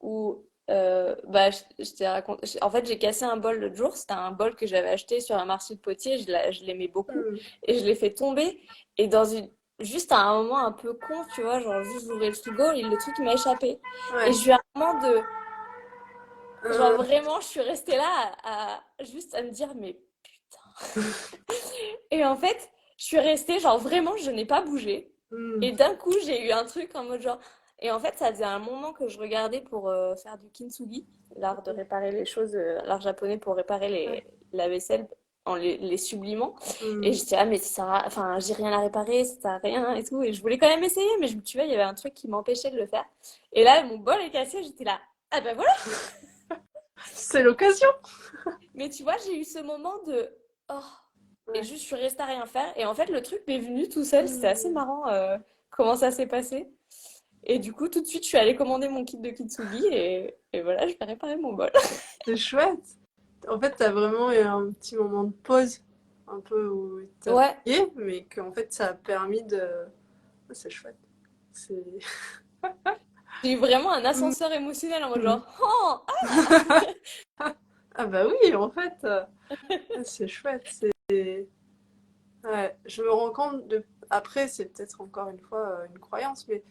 où bah, je t'ai raconté. En fait, j'ai cassé un bol l'autre jour. C'était un bol que j'avais acheté sur un marché de potier. Je l'aimais beaucoup Hmm. et je l'ai fait tomber. Et juste à un moment un peu con, tu vois, genre juste j'ouvrais le frigo et le truc il m'a échappé. Et Ouais. je suis vraiment genre Euh, vraiment, je suis restée là juste à me dire, mais putain. Et en fait, je suis restée, genre vraiment, je n'ai pas bougé. hmm. Et d'un coup, j'ai eu un truc en mode genre. Et en fait, ça faisait un moment que je regardais pour faire du kintsugi, l'art de réparer les choses, l'art japonais pour réparer Ouais. la vaisselle en les sublimant. Et Hmm. j'étais ah mais enfin, j'ai rien à réparer, ça sert à rien et tout. Et je voulais quand même essayer, mais tu vois, il y avait un truc qui m'empêchait de le faire. Et là, mon bol est cassé, j'étais là, ah ben voilà. C'est l'occasion. Mais tu vois, j'ai eu ce moment de oh. Et Ouais. juste, je suis restée à rien faire. Et en fait, le truc m'est venu tout seul. C'était assez Hmm. marrant comment ça s'est passé. Et du coup, tout de suite, je suis allée commander mon kit de kintsugi et voilà, je vais réparer mon bol. C'est chouette. En fait, t'as vraiment eu un petit moment de pause, un peu où t'as Ouais, oublié, mais qu'en fait, ça a permis C'est chouette. C'est... J'ai eu vraiment un Mm. ascenseur émotionnel en mode Mm. genre, oh, Ah bah oui, en fait, c'est chouette. Ouais, je me rends compte de... Après, c'est peut-être encore une fois une croyance, mais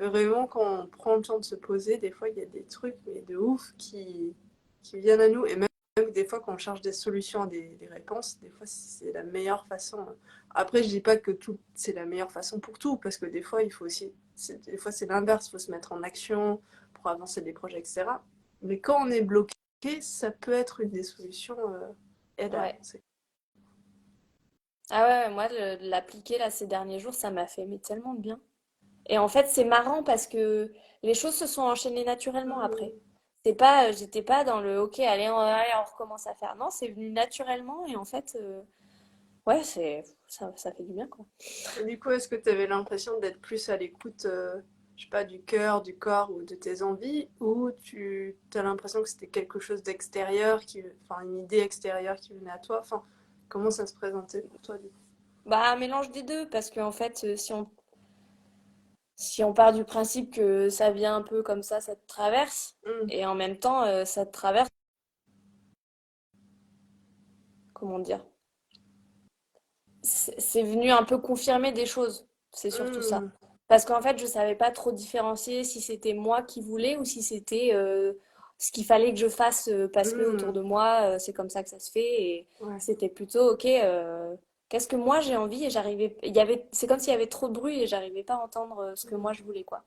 vraiment, quand on prend le temps de se poser, des fois, il y a des trucs mais de ouf qui viennent à nous. Et même des fois, quand on cherche des solutions, des réponses, des fois, c'est la meilleure façon. Après, je dis pas que tout, c'est la meilleure façon pour tout, parce que des fois, il faut aussi... Des fois, c'est l'inverse, il faut se mettre en action pour avancer des projets, etc. Mais quand on est bloqué, ça peut être une des solutions aide à ouais. avancer. Ah ouais, ouais, moi, de l'appliquer là ces derniers jours, ça m'a fait mais tellement de bien. Et en fait, c'est marrant parce que les choses se sont enchaînées naturellement après. Mm. C'est pas, j'étais pas dans le OK, allez, on recommence à faire. Non, c'est venu naturellement et en fait, ouais, ça fait du bien quoi. Et du coup, est-ce que tu avais l'impression d'être plus à l'écoute, je sais pas, du cœur, du corps ou de tes envies, ou tu as l'impression que c'était quelque chose d'extérieur, enfin une idée extérieure qui venait à toi, enfin comment ça se présentait pour toi du coup? Bah, un mélange des deux parce qu'en fait, si on part du principe que ça vient un peu comme ça te traverse Mm, et en même temps, ça te traverse, comment dire? C'est venu un peu confirmer des choses. C'est surtout ça. mm, Parce qu'en fait, je savais pas trop différencier si c'était moi qui voulais ou si c'était ce qu'il fallait que je fasse parce que autour mm, de moi, c'est comme ça que ça se fait. Et ouais, c'était plutôt, ok, qu'est-ce que moi j'ai envie et c'est comme s'il y avait trop de bruit et j'arrivais pas à entendre ce que moi je voulais, quoi.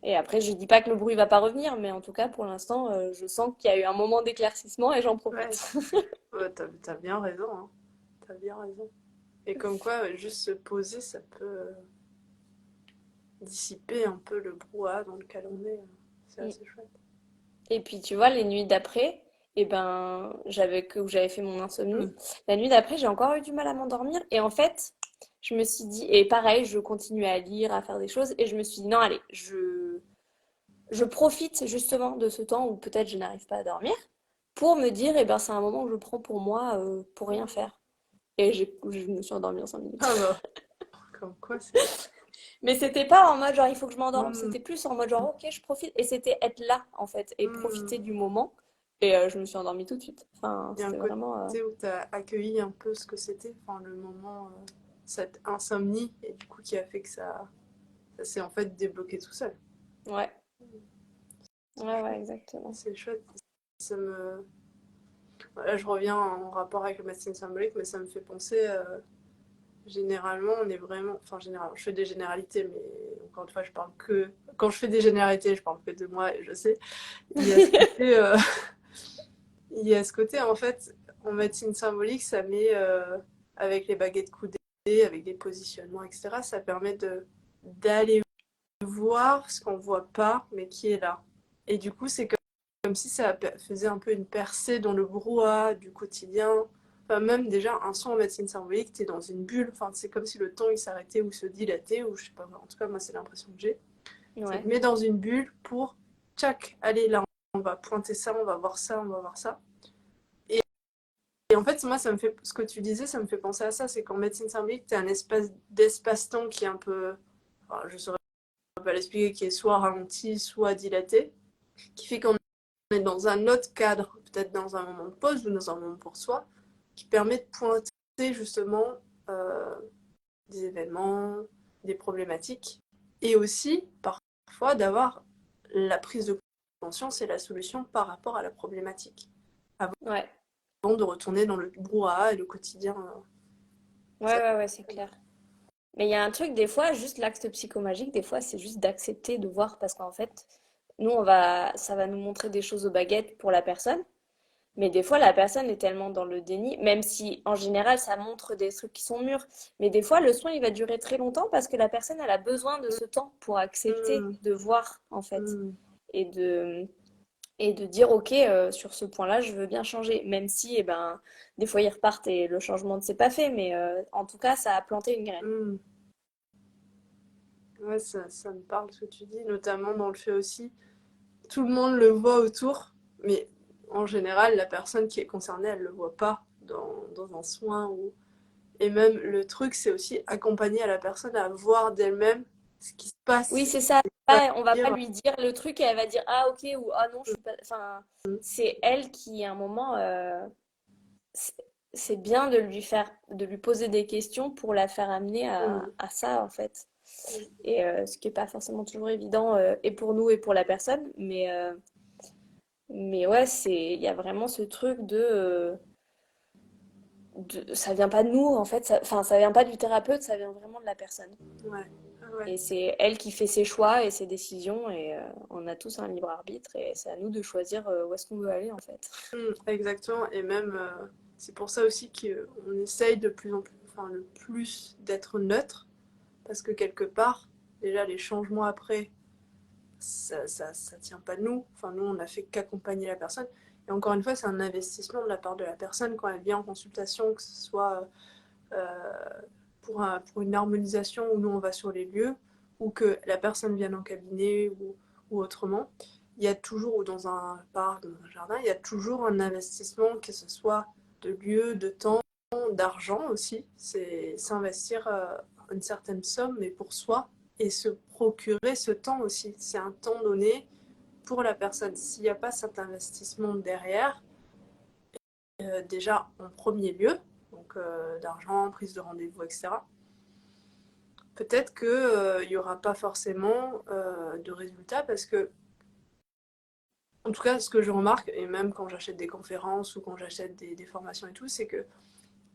Et après, je dis pas que le bruit va pas revenir, mais en tout cas, pour l'instant, je sens qu'il y a eu un moment d'éclaircissement et j'en ouais, profite. ouais, t'as bien raison, hein. T'as bien raison. Et comme quoi, juste se poser, ça peut dissiper un peu le brouhaha dans lequel on est. C'est assez chouette. Et puis tu vois, les nuits d'après, eh ben, où j'avais fait mon insomnie, Mm, la nuit d'après, j'ai encore eu du mal à m'endormir. Et en fait, je me suis dit, et pareil, je continuais à lire, à faire des choses, et je me suis dit, non, allez, je profite justement de ce temps où peut-être je n'arrive pas à dormir, pour me dire, eh ben, c'est un moment que je prends pour moi, pour rien faire. Et je me suis endormie en 5 minutes. ah bah, comme quoi c'est... Mais c'était pas en mode genre il faut que je m'endorme, Mm, c'était plus en mode genre ok je profite et c'était être là en fait et profiter mm. du moment et je me suis endormie tout de suite. Enfin Il y a un c'était vraiment côté où tu as accueilli un peu ce que c'était, enfin, le moment, cette insomnie, et du coup qui a fait que ça s'est en fait débloqué tout seul. ouais C'est ouais ouais chouette. exactement. C'est chouette. Ça me... Voilà, je reviens en rapport avec le médecine symbolique, mais ça me fait penser, généralement, on est vraiment... Enfin, généralement, je fais des généralités, mais encore une fois, je parle que... Quand je fais des généralités, je parle que de moi, et je sais. Il y a ce côté, il y a ce côté en fait, en médecine symbolique, ça met, avec les baguettes coudées, avec des positionnements, etc., ça permet d'aller voir ce qu'on voit pas, mais qui est là. Et du coup, c'est comme si ça faisait un peu une percée dans le brouhaha du quotidien. Enfin, même déjà, un son en médecine symbolique, tu es dans une bulle. Enfin, c'est comme si le temps il s'arrêtait ou se dilatait, ou je sais pas. En tout cas, moi, c'est l'impression que j'ai. Ça te Ouais met dans une bulle pour, tchac, allez, là, on va pointer ça, on va voir ça, on va voir ça. Et, et en fait, moi, ça me fait, ce que tu disais, ça me fait penser à ça. C'est qu'en médecine symbolique, tu as un espace d'espace-temps qui est un peu, enfin, je saurais pas l'expliquer, qui est soit ralenti, soit dilaté, qui fait qu'on est dans un autre cadre, peut-être dans un moment de pause ou dans un moment pour soi, qui permet de pointer justement euh, des événements, des problématiques, et aussi parfois d'avoir la prise de conscience et la solution par rapport à la problématique, ouais avant de retourner dans le brouhaha et le quotidien. ouais ouais ouais c'est clair. Mais il y a un truc des fois juste l'acte psychomagique des fois c'est juste d'accepter de voir parce qu'en fait nous ça va nous montrer des choses aux baguettes pour la personne. Mais des fois, la personne est tellement dans le déni, même si en général, ça montre des trucs qui sont mûrs. Mais des fois, le soin, il va durer très longtemps parce que la personne, elle a besoin de ce temps pour accepter Mm, de voir, en fait. mm, Et et de dire, OK, sur ce point-là, je veux bien changer. Même si, eh ben, des fois, ils repartent et le changement ne s'est pas fait. Mais en tout cas, ça a planté une graine. mm. Ouais, ça me parle ce que tu dis, notamment dans le fait aussi, tout le monde le voit autour, mais en général, la personne qui est concernée, elle le voit pas dans un soin. Et même le truc, c'est aussi accompagner à la personne à voir d'elle-même. ce qui se Oui, passe. c'est ça. Pas On va pas dire, lui dire le truc et elle va dire ah ok ou ah non, je suis pas. Enfin, c'est elle qui, à un moment, c'est c'est bien de lui poser des questions pour la faire amener mm, à ça en fait. mm, Et ce qui est pas forcément toujours évident et pour nous et pour la personne, mais ouais, il y a vraiment ce truc ça vient pas de nous en fait, enfin ça vient pas du thérapeute, ça vient vraiment de la personne. ouais, ouais. Et c'est elle qui fait ses choix et ses décisions et on a tous un libre arbitre et c'est à nous de choisir où est-ce qu'on veut aller en fait. Exactement. Et même, c'est pour ça aussi qu'on essaye de plus en plus, enfin, le plus d'être neutre, parce que quelque part, déjà, les changements après, ça tient pas de nous. Enfin, nous, on n'a fait qu'accompagner la personne. Et encore une fois, c'est un investissement de la part de la personne quand elle vient en consultation, que ce soit pour une harmonisation où nous, on va sur les lieux, ou que la personne vienne en cabinet ou autrement. Il y a toujours, ou dans un parc, dans un jardin, il y a toujours un investissement, que ce soit de lieu, de temps, d'argent aussi. C'est s'investir une certaine somme, mais pour soi, et se procurer ce temps aussi. C'est un temps donné pour la personne. S'il n'y a pas cet investissement derrière, déjà en premier lieu, donc d'argent, prise de rendez-vous, etc., peut-être qu'il n'y aura pas forcément de résultats parce que, en tout cas, ce que je remarque, et même quand j'achète des conférences ou quand j'achète des formations et tout, c'est que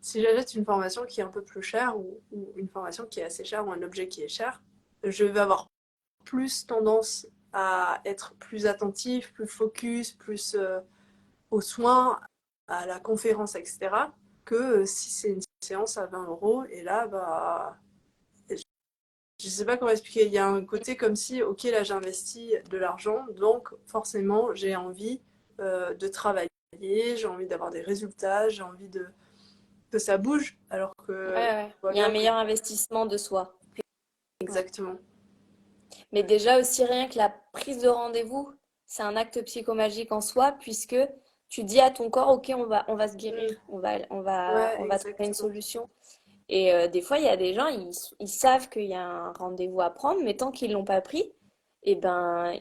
si j'achète une formation qui est un peu plus chère ou une formation qui est assez chère ou un objet qui est cher, je vais avoir plus tendance à être plus attentif, plus focus, plus aux soins, à la conférence, etc., que si c'est une séance à 20 € et là, bah, je sais pas comment expliquer. Il y a un côté comme si, ok, là j'ai investi de l'argent, donc forcément j'ai envie de travailler, j'ai envie d'avoir des résultats, j'ai envie que ça bouge, alors Ouais, que ouais. je vois Il y a un bien que meilleur investissement de soi. Ouais. exactement. Mais déjà aussi rien que la prise de rendez-vous, c'est un acte psychomagique en soi puisque tu dis à ton corps ok on va se guérir, Mm. on Ouais, va trouver une exactement. solution. Et des fois, il y a des gens, ils savent qu'il y a un rendez-vous à prendre, mais tant qu'ils l'ont pas pris, et ben,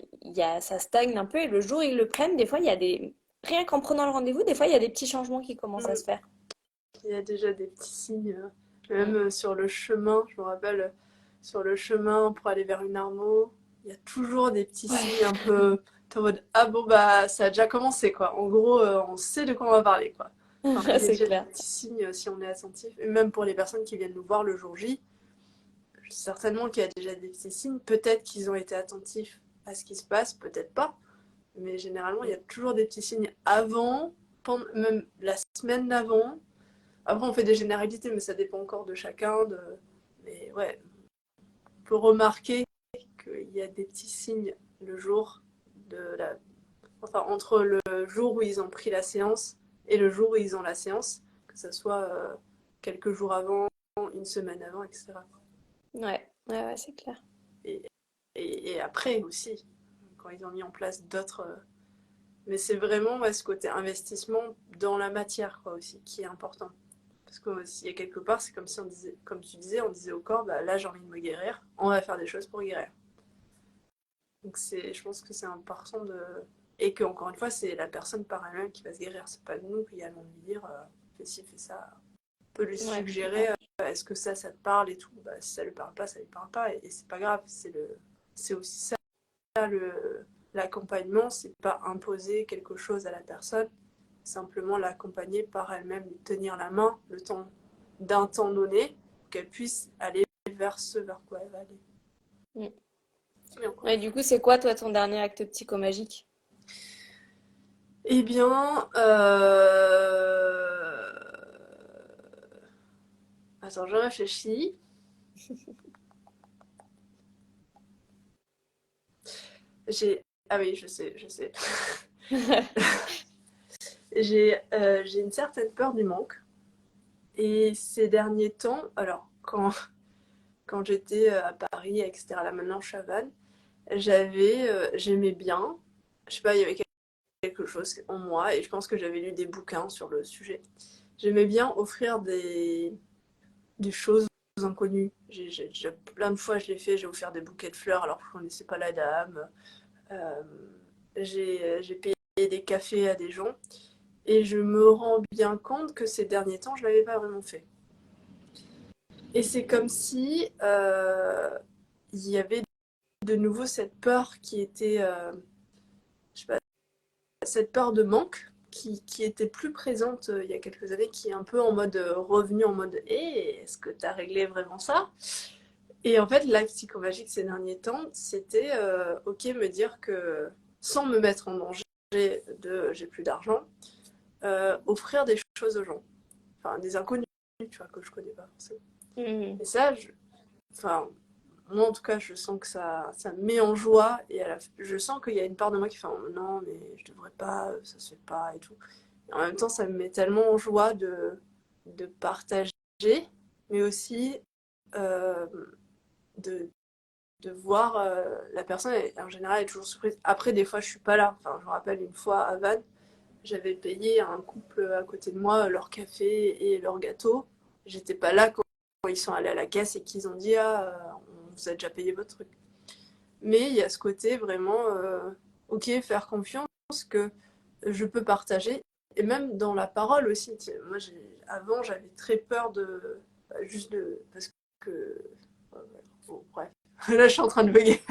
ça stagne un peu. Et le jour où ils le prennent, des fois, rien qu'en prenant le rendez-vous, des fois, il y a des petits changements qui commencent à Mm. se faire. Il y a déjà des petits signes, Mm. même sur le chemin, je me rappelle, sur le chemin pour aller vers une armo, il y a toujours des petits signes Ouais, un peu, t'es en mode, ah bon, bah, ça a déjà commencé, quoi. En gros, on sait de quoi on va parler, quoi. Enfin, il y a c'est déjà des clair. petits signes si on est attentif. Et même pour les personnes qui viennent nous voir le jour J, certainement qu'il y a déjà des petits signes. Peut-être qu'ils ont été attentifs à ce qui se passe, peut-être pas. Mais généralement, il y a toujours des petits signes avant, même la semaine d'avant. Après, on fait des généralités, mais ça dépend encore de chacun. Mais ouais, on peut remarquer qu'il y a des petits signes le jour de la... Enfin, entre le jour où ils ont pris la séance et le jour où ils ont la séance, que ce soit quelques jours avant, une semaine avant, etc. Ouais, c'est clair. Et, et après aussi, quand ils ont mis en place d'autres... Mais c'est vraiment ouais, ce côté investissement dans la matière quoi, aussi qui est important. Parce que s'il y a quelque part, c'est comme si on disait, comme tu disais, on disait au corps, bah, là j'ai envie de me guérir, on va faire des choses pour guérir. Donc je pense que c'est important de... Et que encore une fois, c'est la personne par elle-même qui va se guérir. C'est pas nous qui allons lui dire, fais ci, fais ça. On peut lui Ouais, suggérer, est-ce que ça te parle et tout. Bah, si ça lui parle pas, ça lui parle pas. Et c'est pas grave. C'est aussi ça l'accompagnement, c'est pas imposer quelque chose à la personne, simplement l'accompagner par elle-même, lui tenir la main le temps d'un temps donné, pour qu'elle puisse aller vers ce vers quoi elle va aller. Mm. Mais encore Ouais, une du fois. coup, c'est quoi, toi, ton dernier acte psychomagique? Eh bien, attends, je réfléchis. Ah oui, je sais. J'ai une certaine peur du manque. Et ces derniers temps, alors, quand j'étais à Paris, etc., là maintenant je suis à Vannes, j'aimais bien, je sais pas, il y avait quelque chose en moi et je pense que j'avais lu des bouquins sur le sujet. J'aimais bien offrir des choses inconnus. Déjà plein de fois, je l'ai fait, j'ai offert des bouquets de fleurs alors que je ne connaissais pas la dame. Euh, j'ai payé des cafés à des gens. Et je me rends bien compte que ces derniers temps, je ne l'avais pas vraiment fait. Et c'est comme si il y avait de nouveau cette peur qui était, je sais pas, cette peur de manque qui était plus présente il y a quelques années, qui est un peu en mode revenu en mode est-ce que tu as réglé vraiment ça? Et en fait, l'acte psychomagique ces derniers temps, c'était ok me dire que sans me mettre en danger de j'ai plus d'argent, offrir des choses aux gens, enfin des inconnus, tu vois, que je connais pas forcément. Mhm. Et ça, enfin, moi en tout cas, je sens que ça me met en joie et je sens qu'il y a une part de moi qui fait oh, non, mais je devrais pas, ça se fait pas et tout. Et en même temps, ça me met tellement en joie de partager, mais aussi euh, de, de voir la personne, en général, elle est toujours surprise. Après, des fois, je suis pas là. Enfin, je me rappelle une fois à Vannes, j'avais payé à un couple à côté de moi leur café et leur gâteau. J'étais pas là quand ils sont allés à la caisse et qu'ils ont dit ah, on vous a déjà payé votre truc. Mais il y a ce côté vraiment ok, faire confiance que je peux partager et même dans la parole aussi. Moi, avant, j'avais très peur de juste de parce que bon, bref. Là, je suis en train de bugger.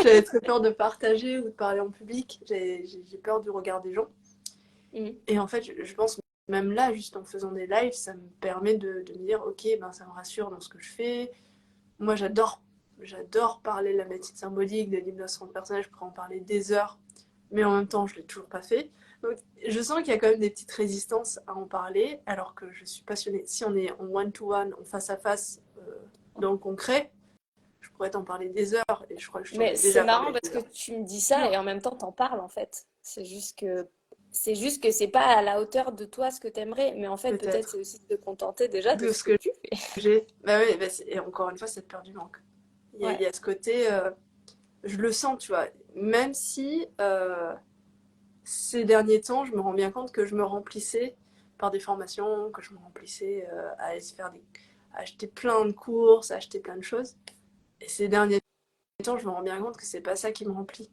J'avais très peur de partager ou de parler en public. J'ai peur du regard des gens. Mhm. Et en fait, je pense même là, juste en faisant des lives, ça me permet de me dire, ok, ben, ça me rassure dans ce que je fais. Moi, j'adore parler de la médecine symbolique, de l'hypnose personnelle, je pourrais en parler des heures, mais en même temps, je ne l'ai toujours pas fait. Donc, je sens qu'il y a quand même des petites résistances à en parler, alors que je suis passionnée. Si on est en one-to-one, en face-à-face, dans le concret, je pourrais t'en parler des heures, et je crois que je t'en Mais ai c'est déjà marrant parlé parce des que heures. tu me dis ça et Dur. en même temps t'en parles en fait. C'est juste que c'est pas à la hauteur de toi ce que t'aimerais, mais en fait peut-être c'est Peut-être, aussi de te contenter déjà de de ce ce que que tu fais. j'ai. Bah oui, bah et encore une fois, cette peur du manque. Il Ouais. y a ce côté, je le sens, tu vois, même si ces derniers temps, je me rends bien compte que je me remplissais par des formations, que je me remplissais à aller se faire à acheter plein de courses, à acheter plein de choses. Et ces derniers temps, je me rends bien compte que c'est pas ça qui me remplit.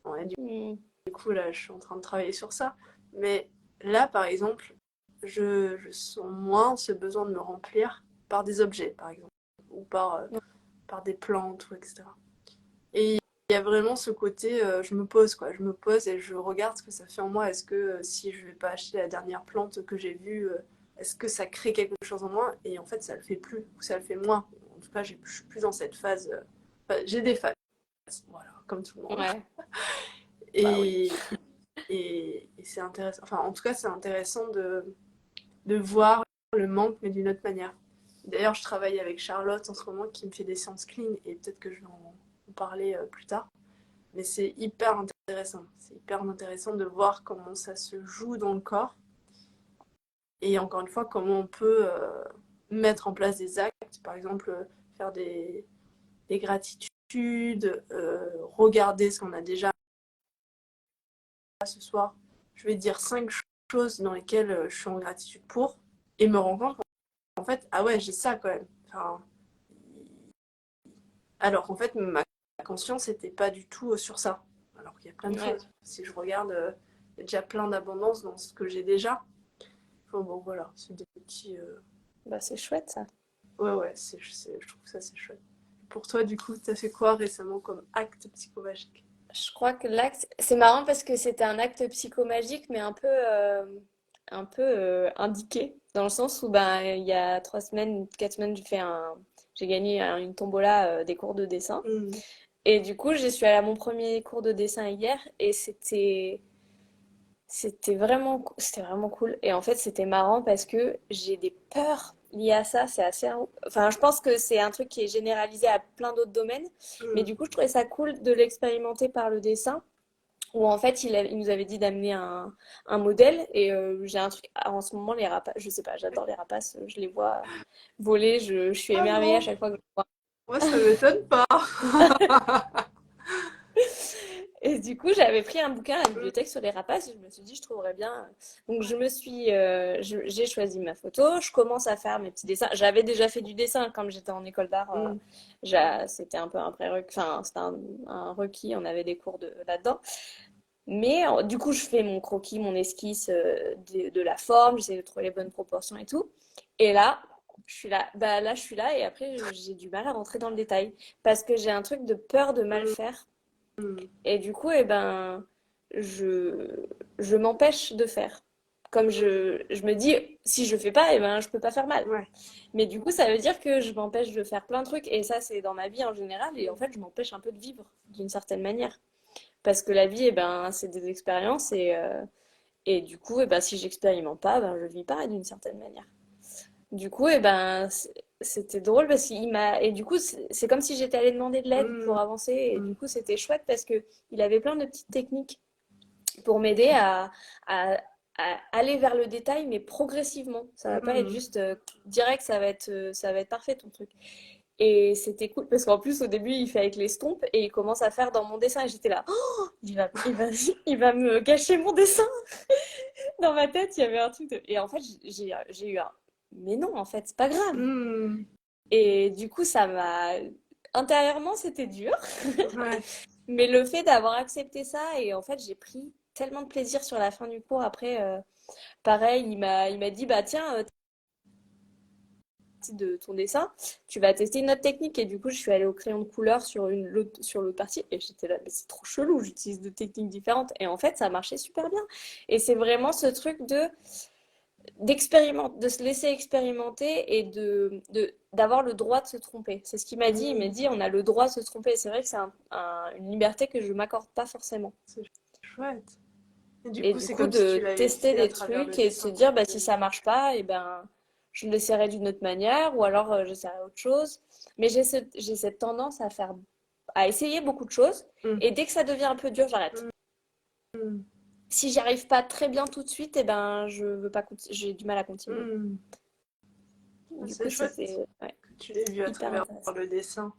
Ouais, Hmm. du coup, là, je suis en train de travailler sur ça. Mais là, par exemple, je sens moins ce besoin de me remplir par des objets, par exemple, ou par des plantes, ou etc. Et il y a vraiment ce côté, je me pose, quoi. Je me pose et je regarde ce que ça fait en moi. Est-ce que si je vais pas acheter la dernière plante que j'ai vue, est-ce que ça crée quelque chose en moi? Et en fait, ça le fait plus, ou ça le fait moins. En tout cas, je suis plus dans cette phase. Enfin, j'ai des phases, voilà, comme tout le monde. Ouais. Bah oui. Et, et c'est intéressant. Enfin, en tout cas, c'est intéressant de voir le manque, mais d'une autre manière. D'ailleurs, je travaille avec Charlotte en ce moment qui me fait des séances clean et peut-être que je vais en parler plus tard. Mais c'est hyper intéressant. C'est hyper intéressant de voir comment ça se joue dans le corps. Et encore une fois, comment on peut mettre en place des actes. Par exemple, faire des gratitudes, regarder ce qu'on a déjà ce soir. Je vais dire 5 choses dans lesquelles je suis en gratitude pour. Et me rendre compte qu'en fait, ah ouais, j'ai ça quand même. Enfin, alors qu'en fait, ma conscience n'était pas du tout sur ça. Alors qu'il y a plein de Ouais. choses. Si je regarde, il y a déjà plein d'abondance dans ce que j'ai déjà. Enfin, bon, voilà, c'est des petits. Bah c'est chouette ça. Ouais, ouais, je trouve que ça c'est chouette. Pour toi, du coup, t'as fait quoi récemment comme acte psychomagique? Je crois que l'acte, c'est marrant parce que c'était un acte psychomagique, mais un peu indiqué, dans le sens où ben, il y a 3 semaines, 4 semaines, j'ai gagné une tombola des cours de dessin. Mmh. Et du coup, je suis allée à mon premier cours de dessin hier et c'était vraiment cool. Et en fait, c'était marrant parce que j'ai des peurs liées à ça. C'est assez, enfin, je pense que c'est un truc qui est généralisé à plein d'autres domaines. Mais Mmh. du coup, je trouvais ça cool de l'expérimenter par le dessin où en fait il nous avait dit d'amener un modèle et j'ai un truc en ce moment les rapaces, je sais pas, j'adore les rapaces, je les vois voler, je suis Ah émerveillée à non, chaque fois que je les vois. moi ça m'étonne pas. Et du coup, j'avais pris un bouquin à la bibliothèque sur les rapaces et je me suis dit, je trouverais bien. Donc, j'ai choisi ma photo, je commence à faire mes petits dessins. J'avais déjà fait du dessin comme j'étais en école d'art. Mm. C'était un peu un prérequis, enfin, c'était un requis, on avait des cours là-dedans. Mais du coup, je fais mon croquis, mon esquisse de la forme, j'essaie de trouver les bonnes proportions et tout. Et là, je suis là et après, j'ai du mal à rentrer dans le détail parce que j'ai un truc de peur de mal Mm. faire. Mm. Et du coup, eh ben, je, je m'empêche de faire. Comme je me dis, si je fais pas, eh ben, je peux pas faire mal. Ouais. Mais du coup, ça veut dire que je m'empêche de faire plein de trucs. Et ça, c'est dans ma vie en général. Et en fait, je m'empêche un peu de vivre d'une certaine manière. Parce que la vie, eh ben, c'est des expériences. Et du coup, eh ben, si j'expérimente pas, ben, je vis pas d'une certaine manière. Du coup, eh ben, c'était drôle parce qu'il m'a. Et du coup, c'est comme si j'étais allée demander de l'aide Mm. pour avancer. Et du Mm. coup, c'était chouette parce que il avait plein de petites techniques pour m'aider à, à aller vers le détail, mais progressivement. Ça va pas être Mm. juste direct, ça va être parfait ton truc. Et c'était cool parce qu'en plus, au début, il fait avec l'estompe et il commence à faire dans mon dessin. Et j'étais là, oh, il va me gâcher mon dessin. Dans ma tête, il y avait un truc de. Et en fait, j'ai eu un. Mais non, en fait, c'est pas grave. Mm. Et du coup, ça m'a. Intérieurement, c'était dur. Ouais. Mais le fait d'avoir accepté ça, et en fait, j'ai pris tellement de plaisir sur la fin du cours. Après, pareil, il m'a dit, bah tiens, de ton dessin, tu vas tester une autre technique. Et du coup, je suis allée au crayon de couleur sur l'autre partie. Et j'étais là, mais c'est trop chelou, j'utilise deux techniques différentes. Et en fait, ça marchait super bien. Et c'est vraiment ce truc de se laisser expérimenter et d'avoir le droit de se tromper. C'est ce qu'il m'a dit. Il m'a Mm. dit, on a le droit de se tromper. Et c'est vrai que c'est une liberté que je m'accorde pas forcément. C'est chouette. Et du Et coup, du c'est coup, comme si tu de l'avais tester fait à des travers le trucs et de se dessin. dire, bah, si ça marche pas, et ben, je l'essaierai d'une autre manière ou alors j'essaierai autre chose. Mais j'ai cette tendance à essayer beaucoup de choses Mm. et dès que ça devient un peu dur, j'arrête. Mm. Si j'y arrive pas très bien tout de suite, et ben, je veux pas j'ai du mal à continuer. Mm. Du C'est coup, chouette c'était ouais, que tu l'aies vu à hyper travers intéressant. le dessin.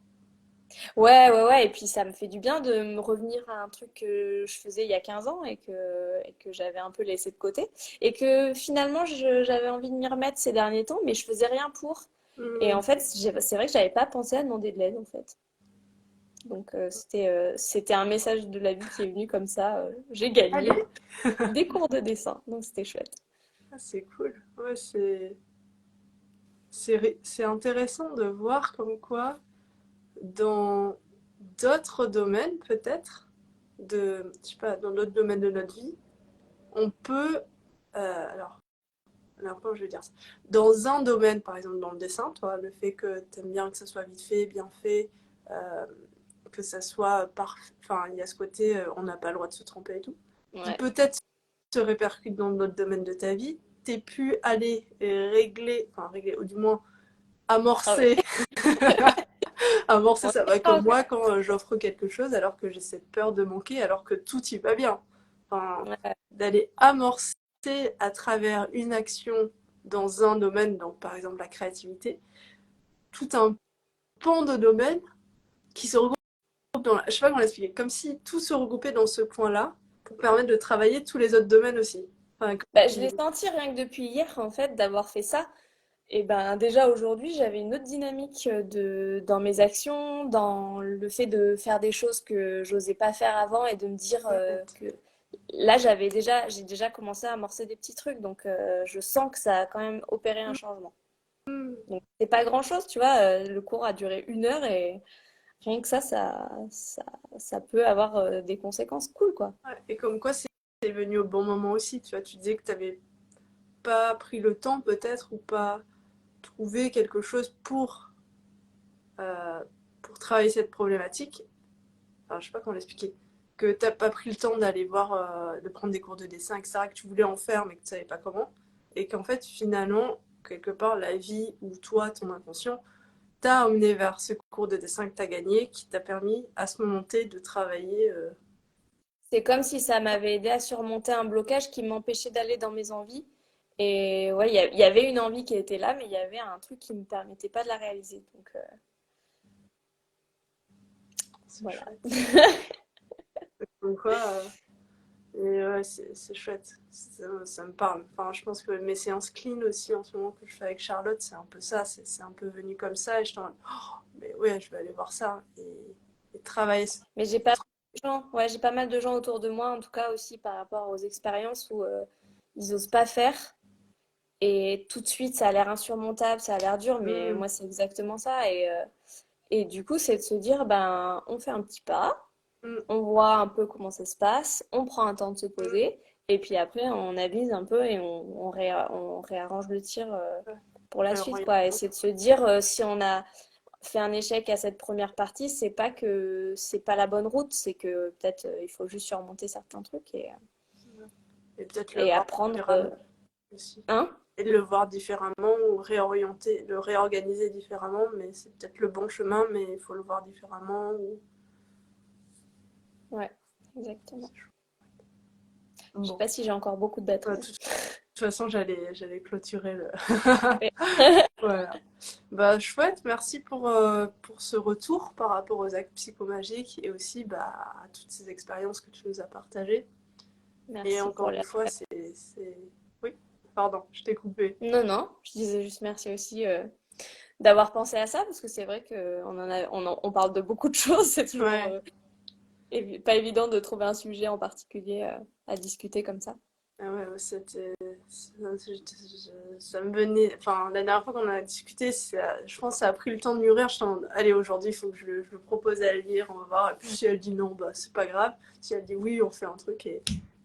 Ouais. Et puis ça me fait du bien de me revenir à un truc que je faisais il y a 15 ans et que j'avais un peu laissé de côté. Et que finalement, j'avais envie de m'y remettre ces derniers temps, mais je faisais rien pour. Et Mm. en fait, c'est vrai que j'avais pas pensé à demander de l'aide, en fait. Donc c'était un message de la vie qui est venu comme ça. J'ai gagné Allez! des cours de dessin. Donc c'était chouette. Ah, c'est cool. Ouais, c'est intéressant de voir comme quoi, dans d'autres domaines, peut-être, je sais pas, dans d'autres domaines de notre vie, on peut, alors comment je vais dire ça? Dans un domaine, par exemple dans le dessin, toi, le fait que tu aimes bien que ça soit vite fait, bien fait, euh, que ça soit parfait, enfin, il y a ce côté, on n'a pas le droit de se tromper et tout, qui Ouais. peut-être se répercute dans d'autres domaines de ta vie, t'es pu aller régler, enfin régler, ou du moins Ah ouais. amorcer, amorcer, On ça y va est comme moi encore. quand j'offre quelque chose alors que j'ai cette peur de manquer, alors que tout y va bien. Enfin, Ouais. d'aller amorcer à travers une action dans un domaine, donc par exemple la créativité, tout un pan de domaine qui se regroupe je sais pas comment l'expliquer, comme si tout se regroupait dans ce point-là pour permettre de travailler tous les autres domaines aussi. Enfin, Bah, je l'ai senti rien que depuis hier, en fait, d'avoir fait ça. Et ben déjà aujourd'hui, j'avais une autre dynamique dans mes actions, dans le fait de faire des choses que j'osais pas faire avant et de me dire que là, j'ai déjà commencé à amorcer des petits trucs. Donc je sens que ça a quand même opéré un changement. Donc c'est pas grand-chose, tu vois. Le cours a duré 1 heure et rien que ça peut avoir des conséquences cool, quoi. et comme quoi c'est venu au bon moment aussi, tu vois, tu disais que tu n'avais pas pris le temps peut-être ou pas trouvé quelque chose euh, pour travailler cette problématique. Enfin, je sais pas comment l'expliquer. Que tu n'as pas pris le temps d'aller voir, de prendre des cours de dessin, etc., que tu voulais en faire mais que tu savais pas comment. Et qu'en fait, finalement, quelque part, la vie ou toi, ton inconscient, t'a emmené vers ce cours de dessin que tu as gagné, qui t'a permis à ce moment T de travailler. C'est comme si ça m'avait aidé à surmonter un blocage qui m'empêchait d'aller dans mes envies. Et ouais, il y avait une envie qui était là, mais il y avait un truc qui ne me permettait pas de la réaliser. Donc C'est voilà. chouette. Donc quoi, et ouais, c'est chouette. Ça me parle. Enfin, je pense que mes séances clean aussi, en ce moment, que je fais avec Charlotte, c'est un peu ça. C'est un peu venu comme ça. Et je t'en mais ouais, je vais aller voir ça. Et travailler. Mais j'ai pas mal de gens, ouais, j'ai pas mal de gens autour de moi, en tout cas aussi par rapport aux expériences où ils osent pas faire. Et tout de suite, ça a l'air insurmontable, ça a l'air dur, mais Hmm, moi, c'est exactement ça. Et du coup, c'est de se dire, ben, on fait un petit pas, hmm, on voit un peu comment ça se passe, on prend un temps de se hmm. poser, et puis après, on avise un peu et on réarrange le tir Ouais. pour la Alors, suite, quoi. Et c'est de se dire, si on a fait un échec à cette première partie, c'est pas que c'est pas la bonne route, c'est que peut-être il faut juste surmonter certains trucs et peut-être le et voir apprendre, différemment aussi. hein? Et de le voir différemment ou réorienter, le réorganiser différemment, mais c'est peut-être le bon chemin, mais il faut le voir différemment. Ou... Ouais, exactement. Je sais Bon, pas si j'ai encore beaucoup de bah, batterie. de toute façon, j'allais clôturer le. Ouais. Voilà. Bah, chouette, merci pour ce retour par rapport aux actes psychomagiques et aussi bah, à toutes ces expériences que tu nous as partagées. Et Merci encore pour une fois, Oui, pardon, je t'ai coupé. Non, non, je disais juste merci aussi d'avoir pensé à ça, parce que c'est vrai qu'on parle de beaucoup de choses, c'est toujours Ouais. pas évident de trouver un sujet en particulier à discuter comme ça. Ah ouais, ouais, ça me venait. Enfin, la dernière fois qu'on a discuté, je pense que ça a pris le temps de mûrir. Allez, aujourd'hui, il faut que je le propose à lire, on va voir. Et puis si elle dit non, bah c'est pas grave. Si elle dit oui, on fait un truc et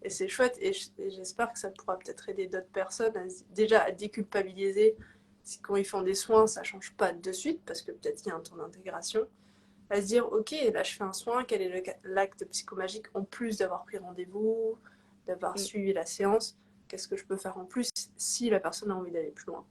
c'est chouette. Et j'espère que ça pourra peut-être aider d'autres personnes déjà à déculpabiliser. Si quand ils font des soins, ça change pas de suite, parce que peut-être qu'il y a un temps d'intégration. À se dire, ok, là je fais un soin, quel est l'acte psychomagique en plus d'avoir pris rendez-vous, d'avoir Mm. suivi la séance, qu'est-ce que je peux faire en plus si la personne a envie d'aller plus loin.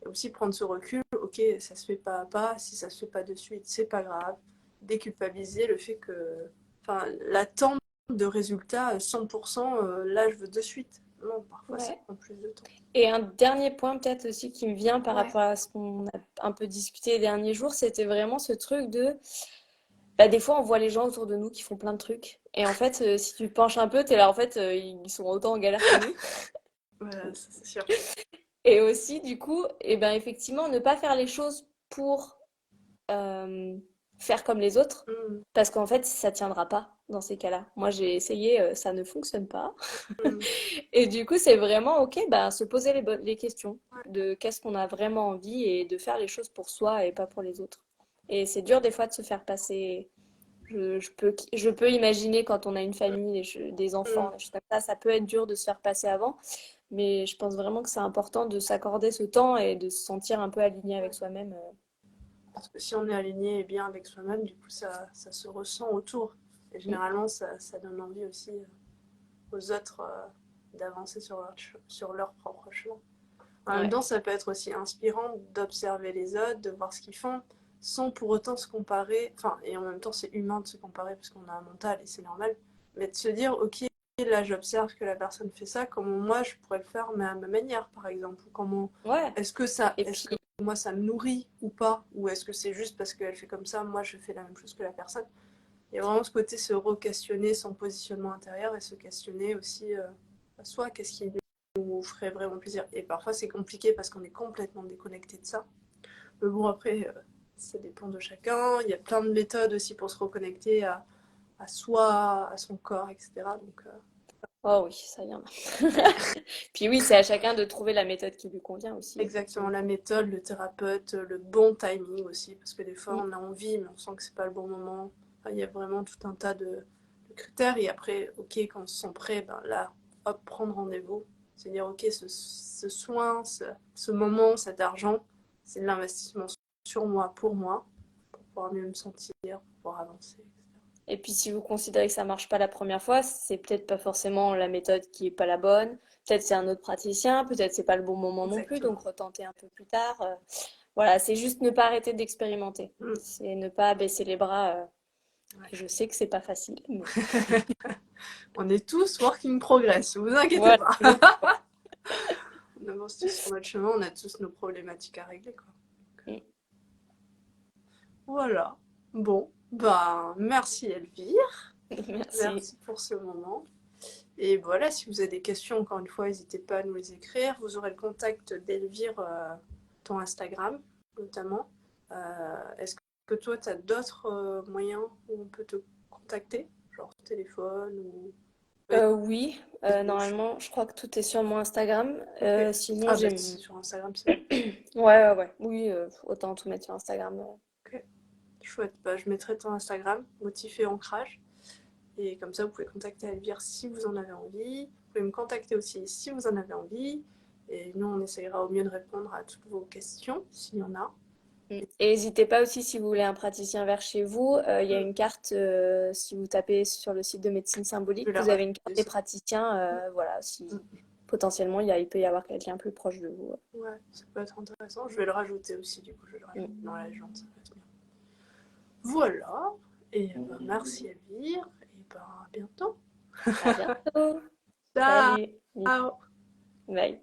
Et aussi prendre ce recul, ok, ça se fait pas à pas, si ça se fait pas de suite, c'est pas grave. Déculpabiliser le fait que, enfin, l'attente de résultats 100%, là je veux de suite. Non, parfois ça Ouais. prend plus de temps. Et un dernier point peut-être aussi qui me vient par Ouais. rapport à ce qu'on a un peu discuté les derniers jours, c'était vraiment ce truc de, bah, des fois on voit les gens autour de nous qui font plein de trucs. Et en fait, si tu te penches un peu, t'es là, en fait, ils sont autant en galère que nous. Voilà, ça, c'est sûr. Et aussi, du coup, et ben, effectivement, ne pas faire les choses pour euh, faire comme les autres, Mm, parce qu'en fait, ça tiendra pas dans ces cas-là. Moi, j'ai essayé, ça ne fonctionne pas. mm, Et du coup, c'est vraiment, ok, bah, se poser les questions ouais, de qu'est-ce qu'on a vraiment envie et de faire les choses pour soi et pas pour les autres. Et c'est dur des fois de se faire passer. Je peux imaginer quand on a une famille, des enfants, mm. des choses comme ça peut être dur de se faire passer avant. Mais je pense vraiment que c'est important de s'accorder ce temps et de se sentir un peu aligné avec Ouais. soi-même. Parce que si on est aligné et bien avec soi-même, du coup, ça se ressent autour. Et Mm. généralement, ça donne envie aussi aux autres d'avancer sur leur propre chemin. En même Ouais, temps, ça peut être aussi inspirant d'observer les autres, de voir ce qu'ils font, sans pour autant se comparer. Enfin, et en même temps, c'est humain de se comparer parce qu'on a un mental et c'est normal. Mais de se dire, ok, là, j'observe que la personne fait ça, comment moi, je pourrais le faire, mais à ma manière, par exemple. Comment, ouais. Et est-ce que puis, moi, ça me nourrit ou pas? Ou est-ce que c'est juste parce qu'elle fait comme ça, moi, je fais la même chose que la personne? Il y a vraiment ce côté se re-questionner son positionnement intérieur et se questionner aussi à soi, qu'est-ce qui nous ferait vraiment plaisir. Et parfois, c'est compliqué parce qu'on est complètement déconnecté de ça. Mais bon, après, ça dépend de chacun. Il y a plein de méthodes aussi pour se reconnecter à soi, à son corps, etc. Donc, oh oui, ça y en a. ouais. Puis oui, c'est à chacun de trouver la méthode qui lui convient aussi, Exactement, effectivement. la méthode, le thérapeute, le bon timing aussi, parce que des fois Mm. on a envie, mais on sent que c'est pas le bon moment. Enfin, il y a vraiment tout un tas de critères. Et après, ok, quand on se sent prêt, ben là, hop, prendre rendez-vous. C'est dire, ok, ce soin, ce moment, cet argent, c'est de l'investissement sur moi, pour pouvoir mieux me sentir, pour pouvoir avancer, etc. Et puis si vous considérez que ça marche pas la première fois, c'est peut-être pas forcément la méthode qui est pas la bonne. Peut-être c'est un autre praticien, peut-être c'est pas le bon moment non plus, donc Exactement. retenter un peu plus tard. Voilà, c'est juste ne pas arrêter d'expérimenter. Mm. C'est ne pas baisser les bras. Ouais. Et je sais que c'est pas facile, mais On est tous work in progress, vous inquiétez voilà, pas. exactement. On avance tous sur notre chemin, on a tous nos problématiques à régler, quoi. Mm. Voilà. Bon, ben, merci Elvire. Merci. Merci pour ce moment. Et voilà, si vous avez des questions, encore une fois, n'hésitez pas à nous les écrire. Vous aurez le contact d'Elvire, ton Instagram notamment. Est-ce que toi, tu as d'autres moyens où on peut te contacter, genre téléphone ou Oui, Facebook? normalement, je crois que tout est sur mon Instagram. Ok. Sinon, Ah bah j'ai si c'est mon... sur Instagram, c'est bon. Ouais. Oui, autant tout mettre sur Instagram. Ok, chouette. Bah, je mettrai ton Instagram, motif et ancrage. Et comme ça, vous pouvez contacter Elvire si vous en avez envie. Vous pouvez me contacter aussi si vous en avez envie. Et nous, on essayera au mieux de répondre à toutes vos questions, s'il y en a. Et n'hésitez pas aussi, si vous voulez un praticien vers chez vous, il y a Mm. une carte, si vous tapez sur le site de médecine Je vais symbolique, la vous avez une carte rajouter, des ça. praticiens, Mm. voilà, si Mm. potentiellement il peut y avoir quelqu'un plus proche de vous. Ouais, ça peut être intéressant. Je vais le rajouter aussi, du coup, je vais le rajouter Mm. dans la légende, ça peut être bien. Voilà. Et bah, merci Elvire. Et bah, à bientôt. À bientôt. Ciao. Salut. Bye.